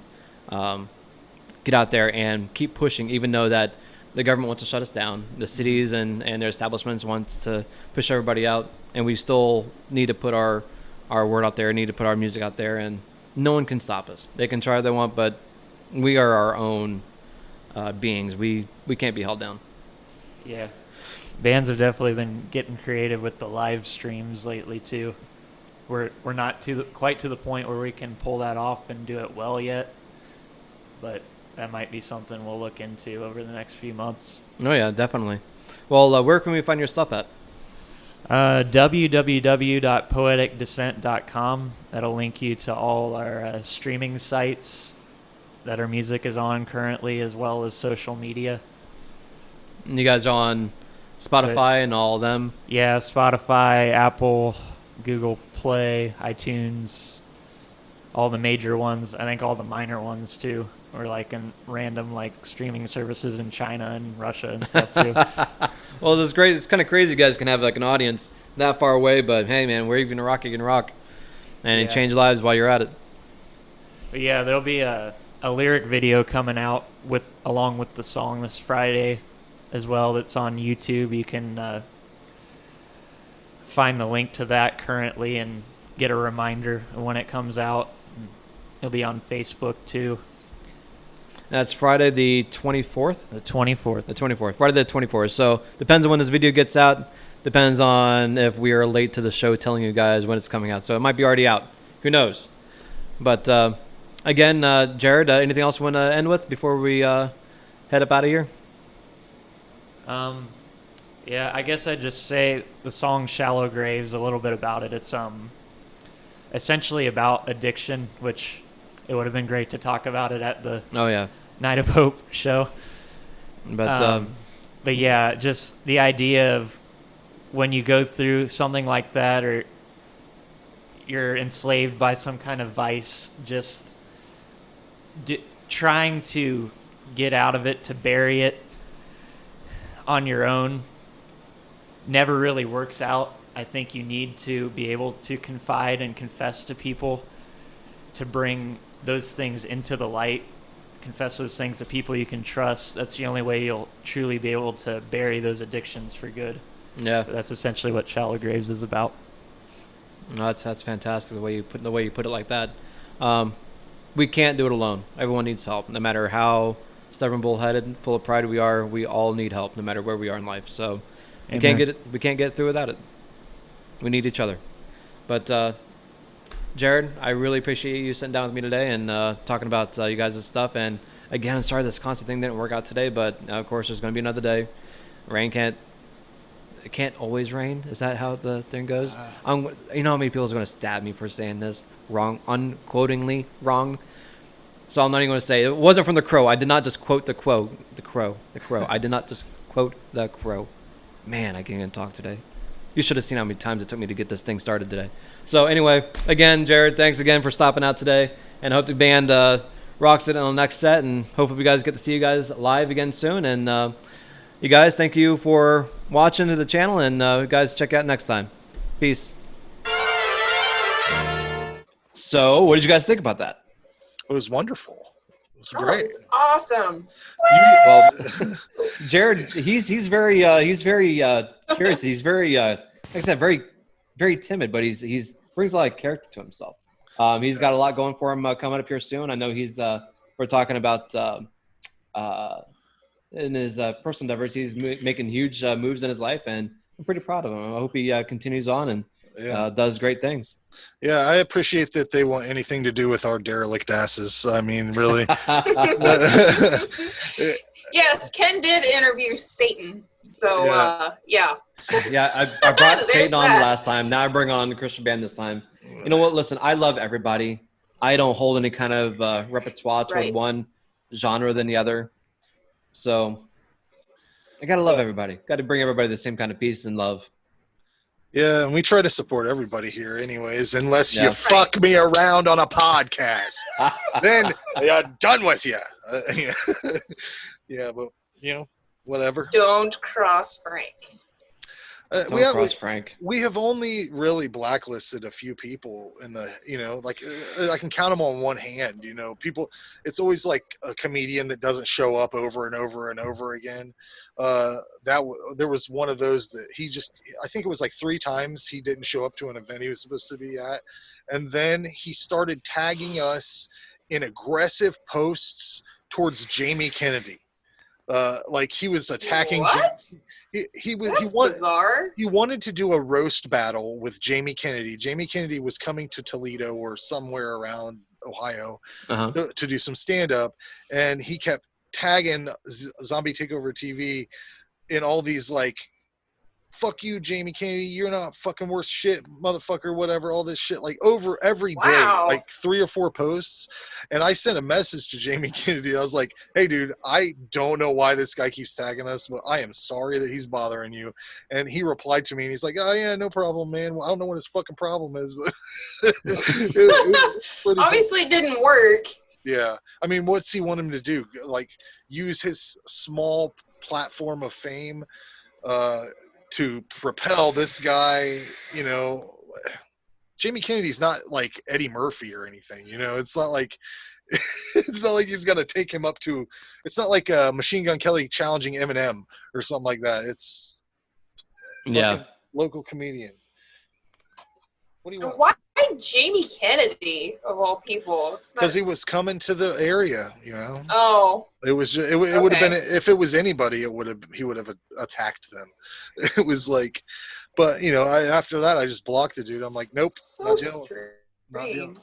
S1: get out there and keep pushing, even though that the government wants to shut us down. The cities and their establishments wants to push everybody out, and we still need to put our word out there, need to put our music out there, and no one can stop us. They can try if they want, but we are our own beings. We can't be held down.
S4: Yeah. Bands have definitely been getting creative with the live streams lately too. We're not quite to the point where we can pull that off and do it well yet, but that might be something we'll look into over the next few months.
S1: Oh yeah, definitely. Well, where can we find your stuff at?
S4: www.poeticdescent.com. That'll link you to all our streaming sites that our music is on currently, as well as social media.
S1: And you guys are on Spotify and all of them?
S4: Yeah, Spotify, Apple, Google Play, iTunes, all the major ones. I think all the minor ones too, or like in random like streaming services in China and Russia and stuff too.
S1: Well, it's great. It's kind of crazy. You guys can have like an audience that far away, but hey, man, where you gonna rock, you can rock, and it change lives while you're at it.
S4: But yeah, there'll be a lyric video coming out along with the song this Friday as well. That's on YouTube. You can find the link to that currently and get a reminder when it comes out. It'll be on Facebook too.
S1: That's Friday the 24th?
S4: The 24th.
S1: The 24th. Friday the 24th. So depends on when this video gets out. Depends on if we are late to the show telling you guys when it's coming out. So it might be already out. Who knows? But again, Jared, anything else you want to end with before we head up out of here?
S4: Yeah, I guess I'd just say the song Shallow Graves, a little bit about it. It's essentially about addiction, which it would have been great to talk about it at the Night of Hope show. But yeah, just the idea of when you go through something like that, or you're enslaved by some kind of vice, just trying to get out of it, to bury it on your own, never really works out. I think you need to be able to confide and confess to people, to bring those things into the light, confess those things to people you can trust. That's the only way you'll truly be able to bury those addictions for good.
S1: Yeah,
S4: but that's essentially what Shallow Graves is about.
S1: No, that's fantastic the way you put it like that. We can't do it alone. Everyone needs help, no matter how stubborn, bullheaded, full of pride we are. We all need help, no matter where we are in life. So we can't get through without it. We need each other. But Jared, I really appreciate you sitting down with me today and talking about you guys' stuff. And again, I'm sorry this concert thing didn't work out today, but of course there's going to be another day. It can't always rain. Is that how the thing goes? You know how many people is going to stab me for saying this wrong, unquotingly wrong. So I'm not even going to say it wasn't from the Crow. I did not just quote the Crow. I did not just quote the Crow. Man, I can't even talk today. You should have seen how many times it took me to get this thing started today. So anyway, again, Jared, thanks again for stopping out today, and hope the band rocks it on the next set, and hopefully we guys get to see you guys live again soon. And you guys, thank you for watching the channel, and you guys check out next time. Peace. So, what did you guys think about that?
S3: It was wonderful. It was great.
S2: It's awesome.
S1: Well, Jared, he's very curious. He's very like I said, very very timid, but he's brings a lot of character to himself. He's got a lot going for him coming up here soon. I know we're talking about in his personal endeavors. He's making huge moves in his life, and I'm pretty proud of him. I hope he continues on and does great things.
S3: Yeah, I appreciate that they want anything to do with our derelict asses. I mean, really.
S2: Yes, Ken did interview Satan. So, yeah.
S1: Yeah, I brought Satan on
S2: that.
S1: last time. Now I bring on the Christian band this time. You know what? Listen, I love everybody. I don't hold any kind of repertoire toward one genre than the other. So I got to love everybody. Got to bring everybody the same kind of peace and love.
S3: Yeah, and we try to support everybody here anyways, unless you fuck me around on a podcast. Then I'm done with you. Yeah, but, whatever.
S2: Don't cross Frank.
S1: Don't cross Frank.
S3: We have only really blacklisted a few people in the, like I can count them on one hand, people. It's always like a comedian that doesn't show up over and over and over again. There was one of those that I think it was like 3 times he didn't show up to an event he was supposed to be at. And then he started tagging us in aggressive posts towards Jamie Kennedy. Like he was attacking.
S2: What?
S3: That's
S2: bizarre.
S3: He wanted to do a roast battle with Jamie Kennedy. Jamie Kennedy was coming to Toledo or somewhere around Ohio to do some stand-up, and he kept tagging Zombie Takeover TV in all these like, fuck you, Jamie Kennedy, you're not fucking worth shit, motherfucker, whatever, all this shit, like over every day, like 3 or 4 posts. And I sent a message to Jamie Kennedy. I was like, hey, dude, I don't know why this guy keeps tagging us, but I am sorry that he's bothering you. And he replied to me, and he's like, oh, yeah, no problem, man. Well, I don't know what his fucking problem is, but
S2: obviously it didn't work.
S3: Yeah. I mean, what's he want him to do? Like, use his small platform of fame to propel this guy, Jamie Kennedy's not like Eddie Murphy or anything, it's not like he's going to take him up to, it's not like Machine Gun Kelly challenging Eminem or something like that. It's local comedian. What do you want?
S2: Why Jamie Kennedy of all people?
S3: Because he was coming to the area,
S2: Oh.
S3: It was just, it would have been, if it was anybody, he would have attacked them. It was like, but after that I just blocked the dude. I'm like, nope.
S2: So strange.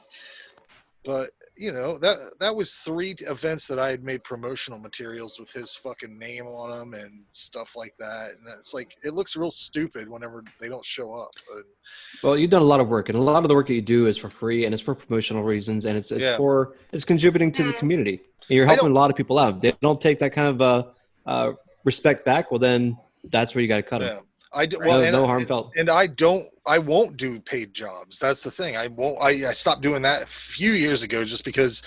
S3: But that was 3 events that I had made promotional materials with his fucking name on them and stuff like that. And it's like, it looks real stupid whenever they don't show up.
S1: Well, you've done a lot of work, and a lot of the work that you do is for free, and it's for promotional reasons, and it's contributing to the community. And you're helping a lot of people out. They don't take that kind of respect back. Well, then that's where you got to cut them. No harm felt.
S3: And I won't do paid jobs. That's the thing. I stopped doing that a few years ago just because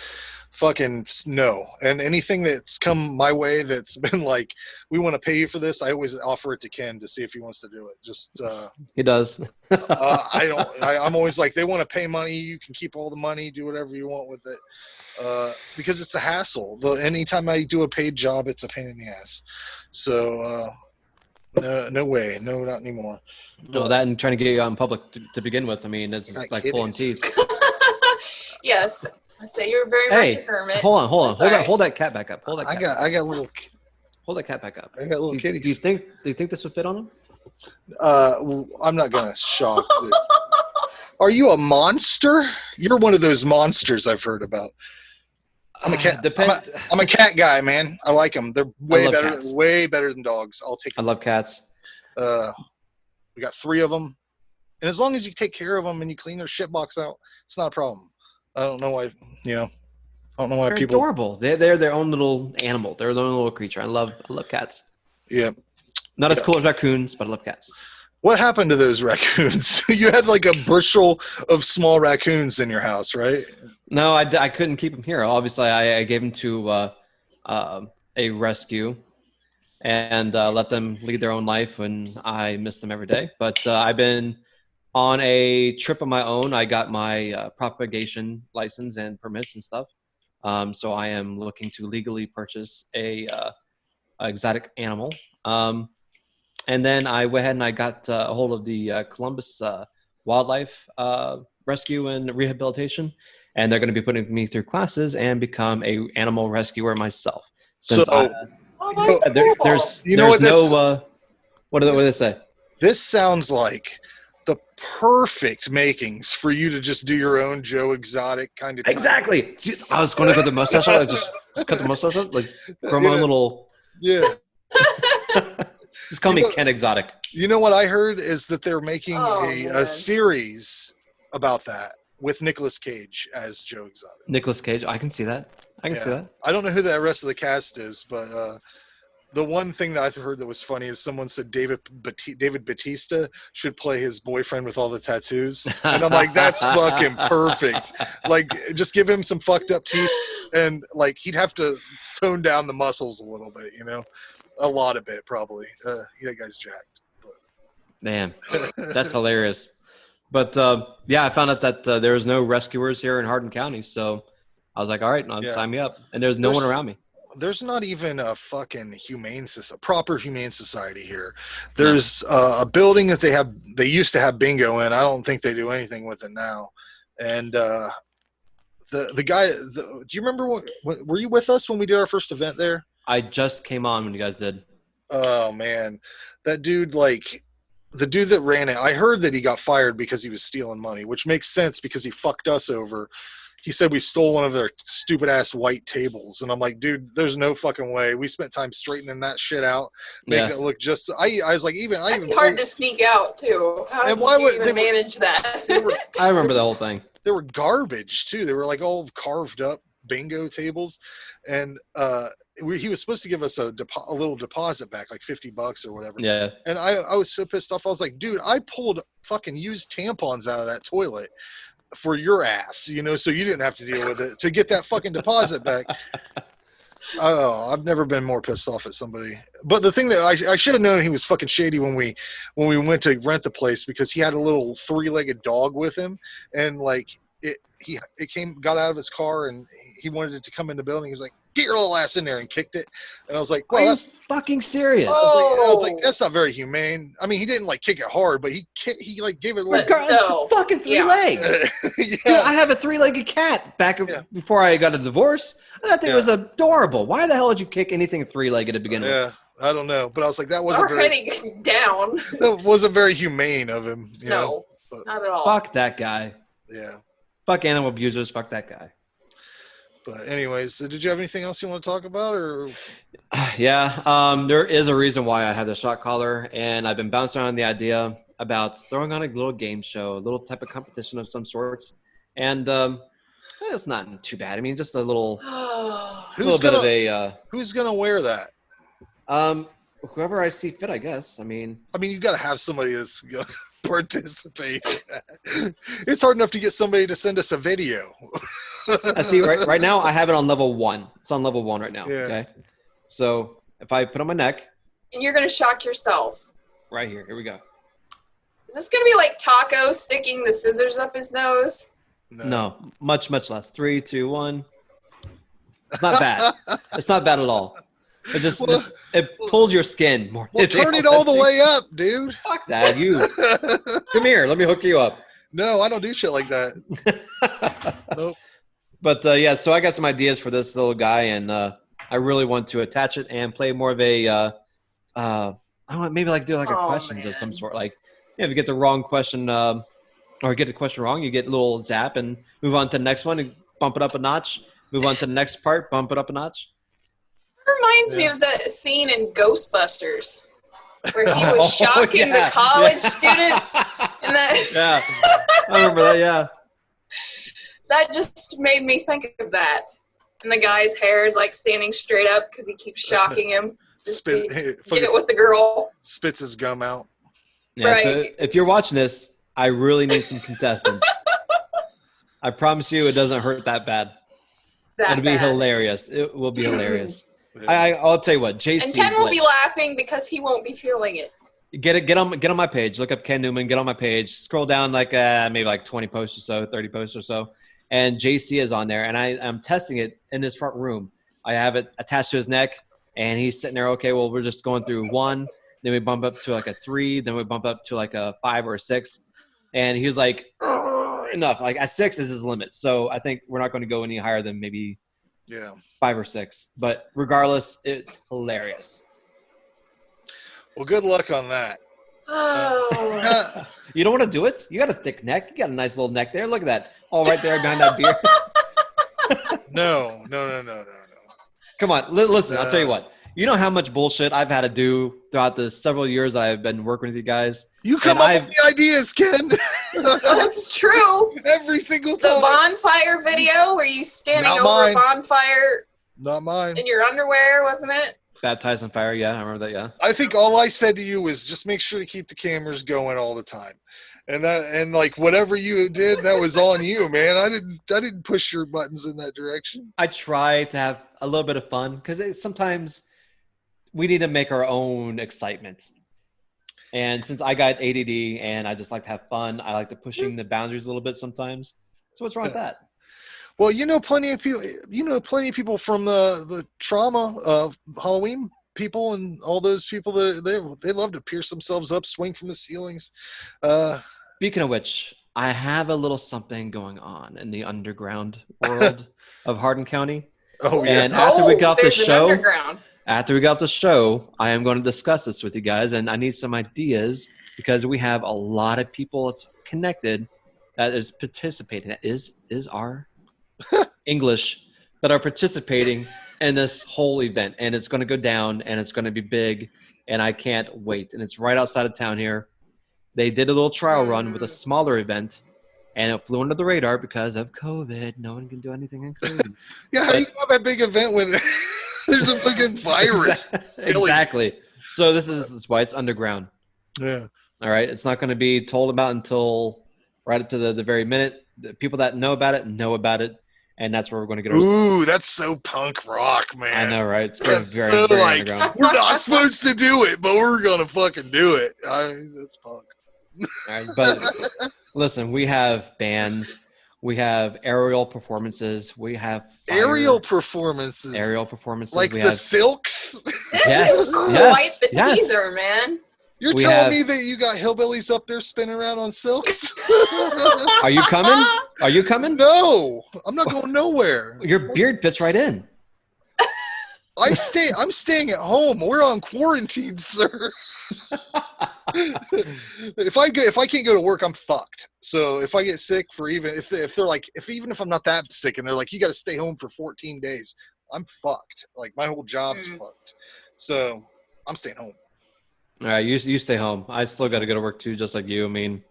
S3: fucking no. And anything that's come my way that's been like, we want to pay you for this, I always offer it to Ken to see if he wants to do it. Just
S1: he does.
S3: I'm always like, they want to pay money, you can keep all the money, do whatever you want with it. Because it's a hassle. Anytime I do a paid job, it's a pain in the ass. So no way. No, not anymore.
S1: No, that and trying to get you out in public to begin with. I mean, it's like pulling teeth.
S2: Yes. I say you're very much a hermit.
S1: Hold on. Hold that cat back up. Hold that cat.
S3: I got little.
S1: Hold that cat back up.
S3: I got little kitties.
S1: Do you think this would fit on him?
S3: I'm not gonna shock this. Are you a monster? You're one of those monsters I've heard about. I'm a cat. I'm a cat guy, man. I like them. They're way better than dogs. I'll take them.
S1: I love cats.
S3: We got 3 of them, and as long as you take care of them and you clean their shit box out, it's not a problem. I don't know why. I don't know why
S1: they're
S3: people.
S1: Adorable. They're their own little animal. They're their own little creature. I love cats.
S3: Yeah.
S1: Not as cool as raccoons, but I love cats.
S3: What happened to those raccoons? You had like a bushel of small raccoons in your house, right?
S1: No, I couldn't keep them here. Obviously, I gave them to a rescue and let them lead their own life, and I miss them every day. But I've been on a trip of my own. I got my propagation license and permits and stuff. So I am looking to legally purchase a exotic animal. And then I went ahead and I got a hold of the Columbus Wildlife Rescue and Rehabilitation, and they're going to be putting me through classes and become a animal rescuer myself. Since
S2: that's cool.
S1: what do they say?
S3: This sounds like the perfect makings for you to just do your own Joe Exotic kind of.
S1: Exactly. See, I was going to go the mustache out. Just cut the mustache out, like grow my own little.
S3: Yeah.
S1: Just call me Ken Exotic.
S3: You know what I heard is that they're making a series about that with Nicolas Cage as Joe Exotic.
S1: Nicolas Cage, I can see that. I can see that.
S3: I don't know who the rest of the cast is, but the one thing that I've heard that was funny is someone said David Bautista should play his boyfriend with all the tattoos. And I'm like, that's fucking perfect. Like, just give him some fucked up teeth and, like, he'd have to tone down the muscles a little bit, you know? A lot of it, probably. That guy's jacked. But.
S1: Man, that's hilarious. But, yeah, I found out that there was no rescuers here in Hardin County. So I was like, all right, sign me up. And there's no one around me.
S3: There's not even a fucking proper humane society here. There's a building that they used to have bingo in. I don't think they do anything with it now. And the guy, do you remember were you with us when we did our first event there?
S1: I just came on when you guys did.
S3: Oh man, that dude, like the dude that ran it, I heard that he got fired because he was stealing money, which makes sense because he fucked us over. He said we stole one of their stupid ass white tables. And I'm like, dude, there's no fucking way. We spent time straightening that shit out, making it look just, I was like, it'd
S2: be hard to sneak out too. How would you even manage that?
S1: I remember the whole thing.
S3: They were garbage too. They were like all carved up bingo tables. And, he was supposed to give us a little deposit back, like $50 or whatever.
S1: Yeah.
S3: And I was so pissed off. I was like, dude, I pulled fucking used tampons out of that toilet for your ass, you know, so you didn't have to deal with it to get that fucking deposit back. Oh, I've never been more pissed off at somebody. But the thing that I should have known he was fucking shady when we went to rent the place, because he had a little 3-legged dog with him, and like it got out of his car and he wanted it to come in the building. He's like, get your little ass in there, and kicked it. And I was like, well,
S1: are you fucking serious?
S3: I was like, that's not very humane. I mean, he didn't like kick it hard, but he like gave it a little.
S1: It's fucking 3 legs.
S3: Yeah.
S1: Dude, I have a 3-legged cat before I got a divorce. That thing was adorable. Why the hell would you kick anything 3-legged to begin with?
S3: Yeah, I don't know, but I was like, that wasn't
S2: heading down.
S3: That wasn't very humane of him. You know?
S2: Not at all.
S1: Fuck that guy.
S3: Yeah.
S1: Fuck animal abusers. Fuck that guy.
S3: But anyways, did you have anything else you want to talk about, or?
S1: Yeah, there is a reason why I have the shot collar, and I've been bouncing around the idea about throwing on a little game show, a little type of competition of some sorts, and it's not too bad. I mean, just a little,
S3: who's gonna wear that?
S1: Whoever I see fit, I guess. I mean, you
S3: got to have somebody that's gonna participate. It's hard enough to get somebody to send us a video.
S1: I see. Right now, I have it on level 1. It's on level 1 right now.
S3: Yeah.
S1: Okay. So if I put on my neck,
S2: and you're gonna shock yourself.
S1: Right here. Here we go.
S2: Is this gonna be like Taco sticking the scissors up his nose?
S1: No, much less. 3, 2, 1. It's not bad. It's not bad at all. It just it pulls your skin more.
S3: Well, turn it all the way up, dude.
S1: Fuck that. You come here. Let me hook you up.
S3: No, I don't do shit like that. Nope.
S1: But yeah, so I got some ideas for this little guy, and I really want to attach it and play more of a. I want maybe like do like a questions of some sort. Like, if you get the wrong question, or get the question wrong, you get a little zap and move on to the next one and bump it up a notch. Move on to the next part, bump it up a notch.
S2: It reminds me of the scene in Ghostbusters where he was shocking the college students. And
S1: yeah, I remember that, yeah.
S2: That just made me think of that. And the guy's hair is like standing straight up because he keeps shocking him. Just get it with the girl.
S3: Spits his gum out.
S1: Yeah, right. So if you're watching this, I really need some contestants. I promise you it doesn't hurt that bad. It'll be hilarious. It will be hilarious. I'll tell you what, JC.
S2: And Ken will be laughing because he won't be feeling it.
S1: Get on my page. Look up Ken Newman. Get on my page. Scroll down like maybe like 20 posts or so, 30 posts or so, and JC is on there. And I'm testing it in this front room. I have it attached to his neck, and he's sitting there. Okay, well we're just going through 1, then we bump up to like a 3, then we bump up to like a 5 or a 6, and he was like, enough. Like at 6 is his limit. So I think we're not going to go any higher than maybe 5 or 6. But regardless, it's hilarious.
S3: Well, good luck on that.
S2: Oh.
S1: You don't want to do it? You got a thick neck. You got a nice little neck there. Look at that. All right there behind that beard.
S3: No.
S1: Come on. Listen, I'll tell you what. You know how much bullshit I've had to do throughout the several years that I've been working with you guys?
S3: You come up with the ideas, Ken.
S2: That's true.
S3: Every single time.
S2: The bonfire video where you standing
S3: Not
S2: over
S3: mine.
S2: a bonfire
S3: Not mine.
S2: in your underwear, wasn't it?
S1: Baptized on fire. Yeah, I remember that. Yeah.
S3: I think all I said to you was just make sure to keep the cameras going all the time. And like whatever you did, that was on you, man. I didn't push your buttons in that direction.
S1: I try to have a little bit of fun because sometimes we need to make our own excitement. And since I got ADD and I just like to have fun, I like to pushing the boundaries a little bit sometimes. So what's wrong with that?
S3: Well, plenty of people from the trauma of Halloween people and all those people that they love to pierce themselves up, swing from the ceilings.
S1: Speaking of which, I have a little something going on in the underground world of Hardin County.
S3: Oh yeah.
S1: And after we got the show, I am going to discuss this with you guys, and I need some ideas because we have a lot of people that's connected that is participating. That is our English that are participating in this whole event, and it's going to go down, and it's going to be big, and I can't wait. And it's right outside of town here. They did a little trial run with a smaller event, and it flew under the radar because of COVID. No one can do anything in COVID.
S3: Yeah, how do you have a big event when there's a fucking virus?
S1: Exactly. So this is why it's underground.
S3: Yeah.
S1: All right. It's not going to be told about until right up to the very minute. The people that know about it, and that's where we're going to get our.
S3: Ooh, that's so punk rock, man.
S1: I know, right? It's going to be very,
S3: so
S1: very
S3: like,
S1: underground.
S3: we're not supposed to do it, but we're going to fucking do it. That's punk.
S1: All right, but listen, we have bands, we have aerial performances, we have
S3: aerial performances,
S1: we
S3: like the
S1: have,
S3: Silks.
S2: This is quite the teaser, man.
S3: You're telling me that you got hillbillies up there spinning around on silks?
S1: Are you coming? Are you coming?
S3: No, I'm not going nowhere.
S1: Your beard fits right in.
S3: I'm staying at home. We're on quarantine, sir. If I can't go to work, I'm fucked. So if I get sick even if I'm not that sick and they're like, you got to stay home for 14 days, I'm fucked. Like my whole job's fucked. So I'm staying home.
S1: All right, you stay home. I still got to go to work too, just like you. I mean,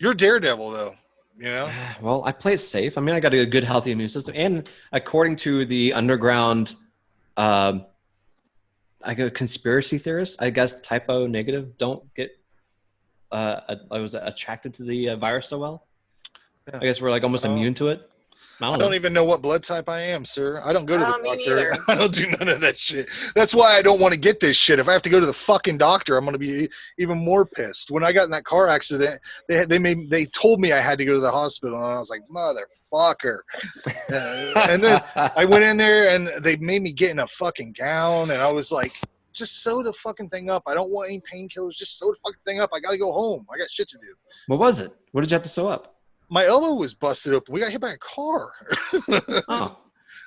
S3: you're Daredevil though, you know?
S1: Well, I play it safe. I mean, I got a good, healthy immune system. And according to the underground, I go conspiracy theorists, I guess typo negative don't get I was attracted to the virus so well. Yeah. I guess we're like almost immune to it. I don't
S3: even know what blood type I am, sir. I don't go to the doctor. I don't do none of that shit. That's why I don't want to get this shit. If I have to go to the fucking doctor, I'm going to be even more pissed. When I got in that car accident, they told me I had to go to the hospital, and I was like, motherfucker. And then I went in there, and they made me get in a fucking gown, and I was like, just sew the fucking thing up. I don't want any painkillers. Just sew the fucking thing up. I got to go home. I got shit to do.
S1: What was it? What did you have to sew up?
S3: My elbow was busted open. We got hit by a car.
S1: Oh.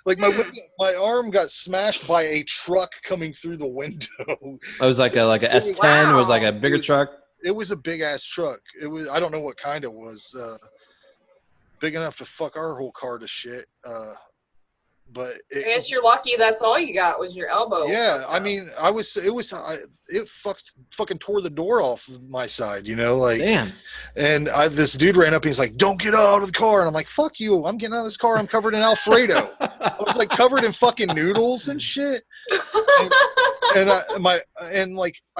S3: Like my arm got smashed by a truck coming through the window. It
S1: was like a S10. Wow. It was like a bigger truck.
S3: It was a big ass truck. It was, I don't know what kind it was. Big enough to fuck our whole car to shit. But
S2: I guess you're lucky that's all you got was your elbow.
S3: Yeah, I mean, it fucking tore the door off of my side, you know, like. Damn. And this dude ran up and he's like, "Don't get out of the car," and I'm like, "Fuck you! I'm getting out of this car. I'm covered in Alfredo." I was like covered in fucking noodles and shit. And I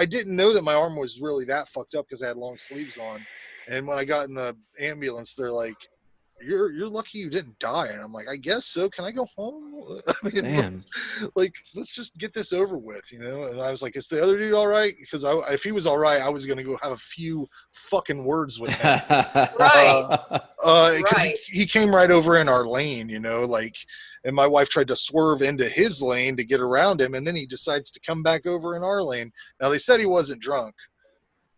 S3: didn't know that my arm was really that fucked up because I had long sleeves on. And when I got in the ambulance, they're like, You're lucky you didn't die. And I'm like, I guess so. Can I go home? I mean, let's just get this over with, you know? And I was like, is the other dude all right? Because if he was all right, I was going to go have a few fucking words with him.
S2: Right.
S3: Because he came right over in our lane, you know, like, and my wife tried to swerve into his lane to get around him. And then he decides to come back over in our lane. Now, they said he wasn't drunk,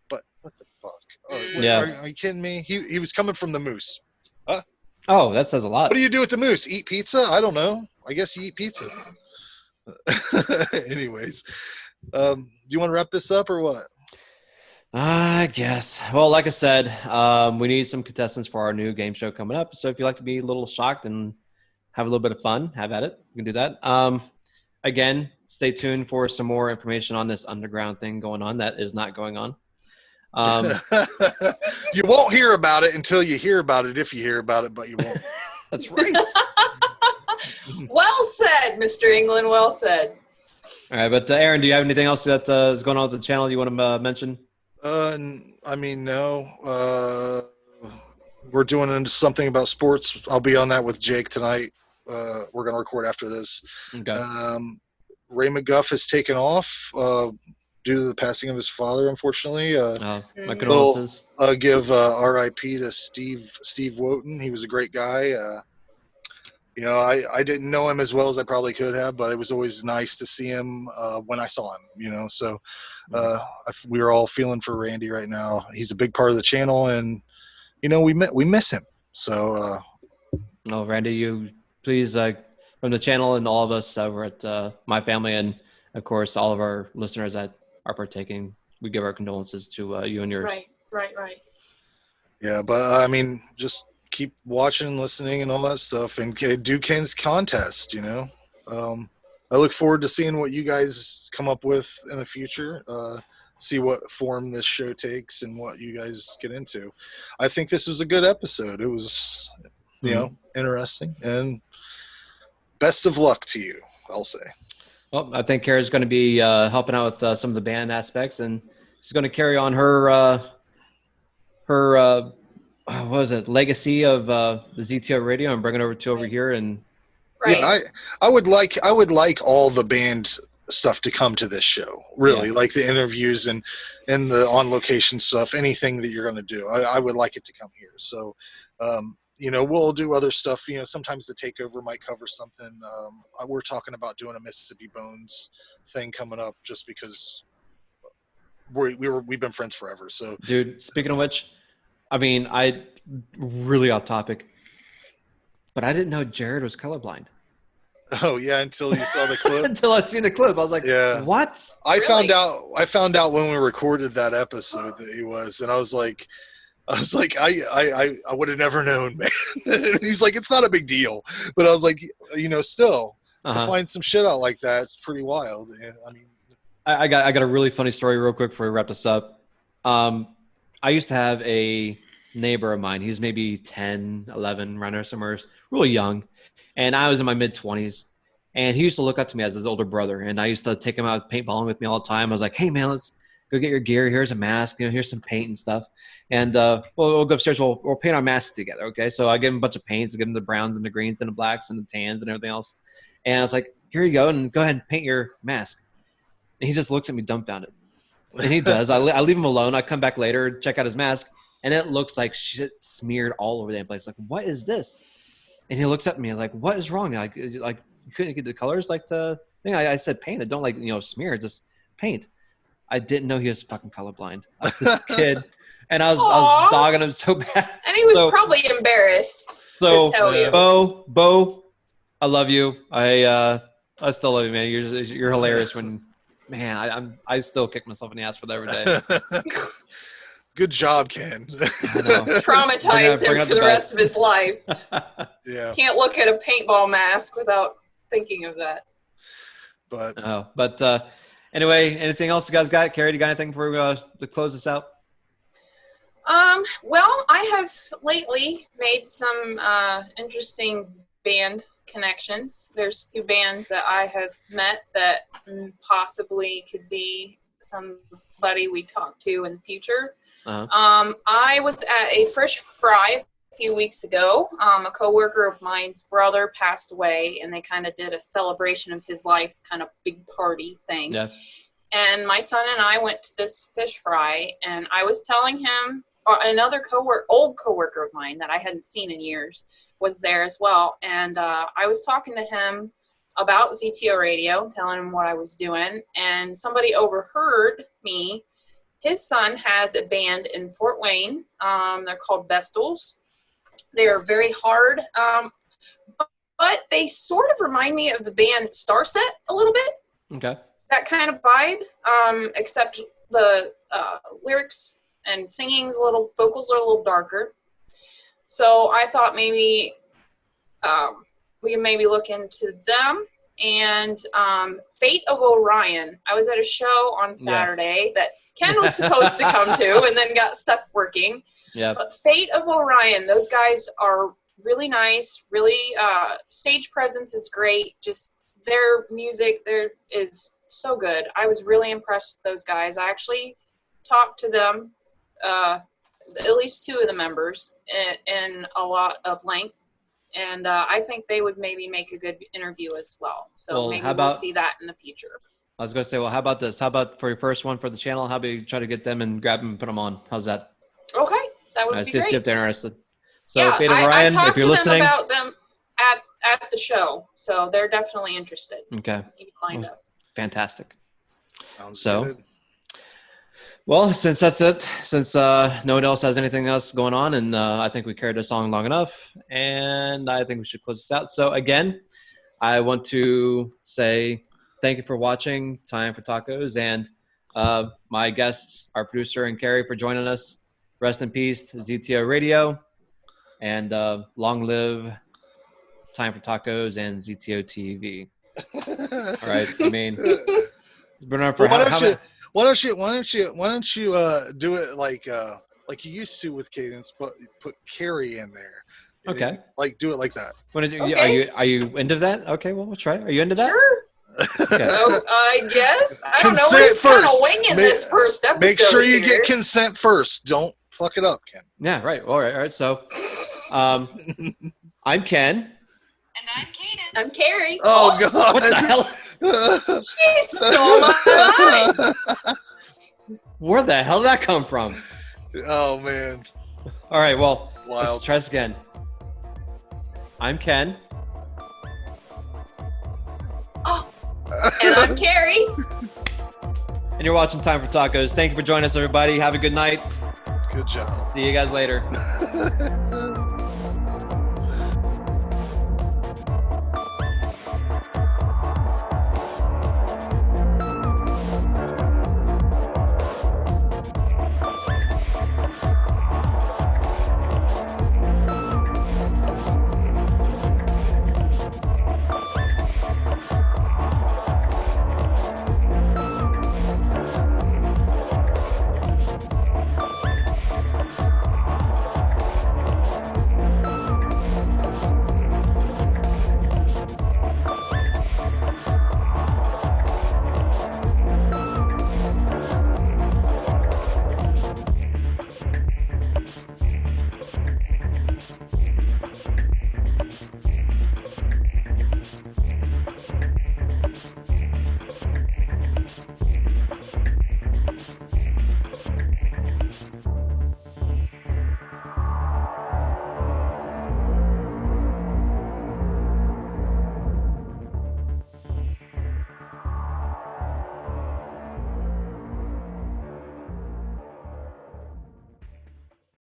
S3: but what the fuck? Are you kidding me? He was coming from the Moose. Huh?
S1: Oh, that says a lot.
S3: What do you do with the Moose? Eat pizza? I don't know. I guess you eat pizza. Anyways, do you want to wrap this up or what?
S1: I guess. Well, like I said, we need some contestants for our new game show coming up. So if you'd like to be a little shocked and have a little bit of fun, have at it. You can do that. Again, stay tuned for some more information on this underground thing going on that is not going on.
S3: You won't hear about it until you hear about it, if you hear about it, but you won't.
S1: That's right.
S2: Well said, Mr. England. Well said.
S1: All right, but Aaron, do you have anything else that is going on with the channel you want to mention?
S3: I mean, no. We're doing something about sports. I'll be on that with Jake tonight. We're going to record after this.
S1: Okay.
S3: Ray McGuff has taken off due to the passing of his father, unfortunately.
S1: My condolences.
S3: Give R.I.P. to Steve Woten. He was a great guy. You know, I didn't know him as well as I probably could have, but it was always nice to see him when I saw him, you know. So we are all feeling for Randy right now. He's a big part of the channel, and, you know, we miss him. So.
S1: No, Randy, you please, from the channel and all of us over at my family and, of course, all of our listeners that are partaking, we give our condolences to you and yours.
S2: Right.
S3: Yeah, but I mean, just keep watching and listening and all that stuff, and do Ken's contest, you know. I look forward to seeing what you guys come up with in the future, see what form this show takes and what you guys get into. I think this was a good episode. It was, you know, interesting, and best of luck to you, I'll say.
S1: Well, I think Kara's going to be helping out with some of the band aspects, and she's going to carry on her what was it, legacy of the ZTO Radio and bring it over here. And
S3: yeah, I would like all the band stuff to come to this show, really, like the interviews and the on location stuff, anything that you're going to do. I would like it to come here. So, you know, we'll do other stuff. You know, sometimes the takeover might cover something. We're talking about doing a Mississippi Bones thing coming up, just because we've been friends forever. So,
S1: dude, speaking of which, I mean, I really off topic, but I didn't know Jared was colorblind.
S3: Oh yeah, until you saw the clip.
S1: Until I seen the clip, I was like,
S3: yeah.
S1: What?
S3: I found out when we recorded that episode that he was, and I was like, I would have never known, man. And he's like, it's not a big deal, but I was like, you know, still to find some shit out like that, it's pretty wild. And I mean,
S1: I got a really funny story real quick before we wrap this up. I used to have a neighbor of mine. He's maybe 10, 11, around there somewhere, really young. And I was in my mid-20s. And he used to look up to me as his older brother. And I used to take him out paintballing with me all the time. I was like, hey, man, let's go get your gear. Here's a mask. You know, here's some paint and stuff. And we'll go upstairs. We'll paint our masks together, okay? So I give him a bunch of paints. I give him the browns and the greens and the blacks and the tans and everything else. And I was like, here you go, and go ahead and paint your mask. And he just looks at me dumbfounded. And he does. I leave him alone. I come back later, check out his mask, and it looks like shit smeared all over the place. Like, what is this? And he looks at me like, what is wrong? Like you couldn't get the colors like the thing. I said paint it. Don't smear it. Just paint. I didn't know he was fucking colorblind. This kid. And I was dogging him so bad.
S2: And he was probably embarrassed to tell you.
S1: Bo, I love you. I still love you, man. You're hilarious when. Man, I still kick myself in the ass for that every day.
S3: Good job, Ken.
S1: I know.
S2: Traumatized him for the rest of his life.
S3: Yeah.
S2: Can't look at a paintball mask without thinking of that.
S3: But
S1: anyway, anything else you guys got? Carrie, do you got anything for to close this out?
S2: Well, I have lately made some interesting band connections. There's two bands that I have met that possibly could be somebody we talk to in the future. I was at a fish fry a few weeks ago. A coworker of mine's brother passed away, and they kind of did a celebration of his life, kind of big party thing. Yeah. And my son and I went to this fish fry, and I was telling him, or another old coworker of mine that I hadn't seen in years, was there as well. And I was talking to him about ZTO Radio, telling him what I was doing, and somebody overheard me. His son has a band in Fort Wayne. They're called Vestals. They're very hard, but they sort of remind me of the band Starset a little bit.
S1: Okay.
S2: That kind of vibe, except the lyrics and singing's vocals are a little darker. So I thought maybe we can maybe look into them. And Fate of Orion. I was at a show on Saturday that Ken was supposed to come to and then got stuck working.
S1: Yeah.
S2: But Fate of Orion, those guys are really nice, really stage presence is great. Just their music there is so good. I was really impressed with those guys. I actually talked to them, at least two of the members, in a lot of length. And I think they would maybe make a good interview as well. So maybe we'll see that in the future.
S1: I was going to say, well, how about this? How about for your first one for the channel, how about you try to get them and grab them and put them on? How's that?
S2: Okay, that would be great.
S1: See if they're interested. So,
S2: yeah,
S1: Fate of Orion,
S2: I talked
S1: if you're
S2: to
S1: listening.
S2: them about them at the show, so they're definitely interested.
S1: Okay.
S2: Lined up.
S1: Fantastic.
S3: Sounds
S1: So,
S3: good.
S1: well, since that's it, since no one else has anything else going on, and I think we carried this song long enough, and I think we should close this out. So again, I want to say thank you for watching Time for Tacos, and my guests, our producer and Carrie, for joining us. Rest in peace, ZTO Radio, and long live Time for Tacos and ZTOTV. All right, I mean, been on for
S3: Why don't you do it like you used to with Cadence, but put Carrie in there.
S1: Okay.
S3: Like do it like that.
S2: Okay.
S1: Are you into that? Okay, well we'll try. Are you into that?
S2: Sure.
S1: Okay.
S2: So I guess I don't know. We're just kind of winging this first episode.
S3: Make sure you get consent first. Don't fuck it up, Ken.
S1: Yeah, right. All right. So, I'm Ken.
S5: And I'm Cadence.
S2: I'm Carrie.
S3: Oh God!
S1: What the hell?
S2: She stole my line.
S1: Where the hell did that come from?
S3: Oh man!
S1: All right. Well,
S3: Wild.
S1: let's try this again. I'm Ken.
S2: And I'm Carrie.
S1: And you're watching Time for Tacos. Thank you for joining us, everybody. Have a good night.
S3: Good job.
S1: See you guys later.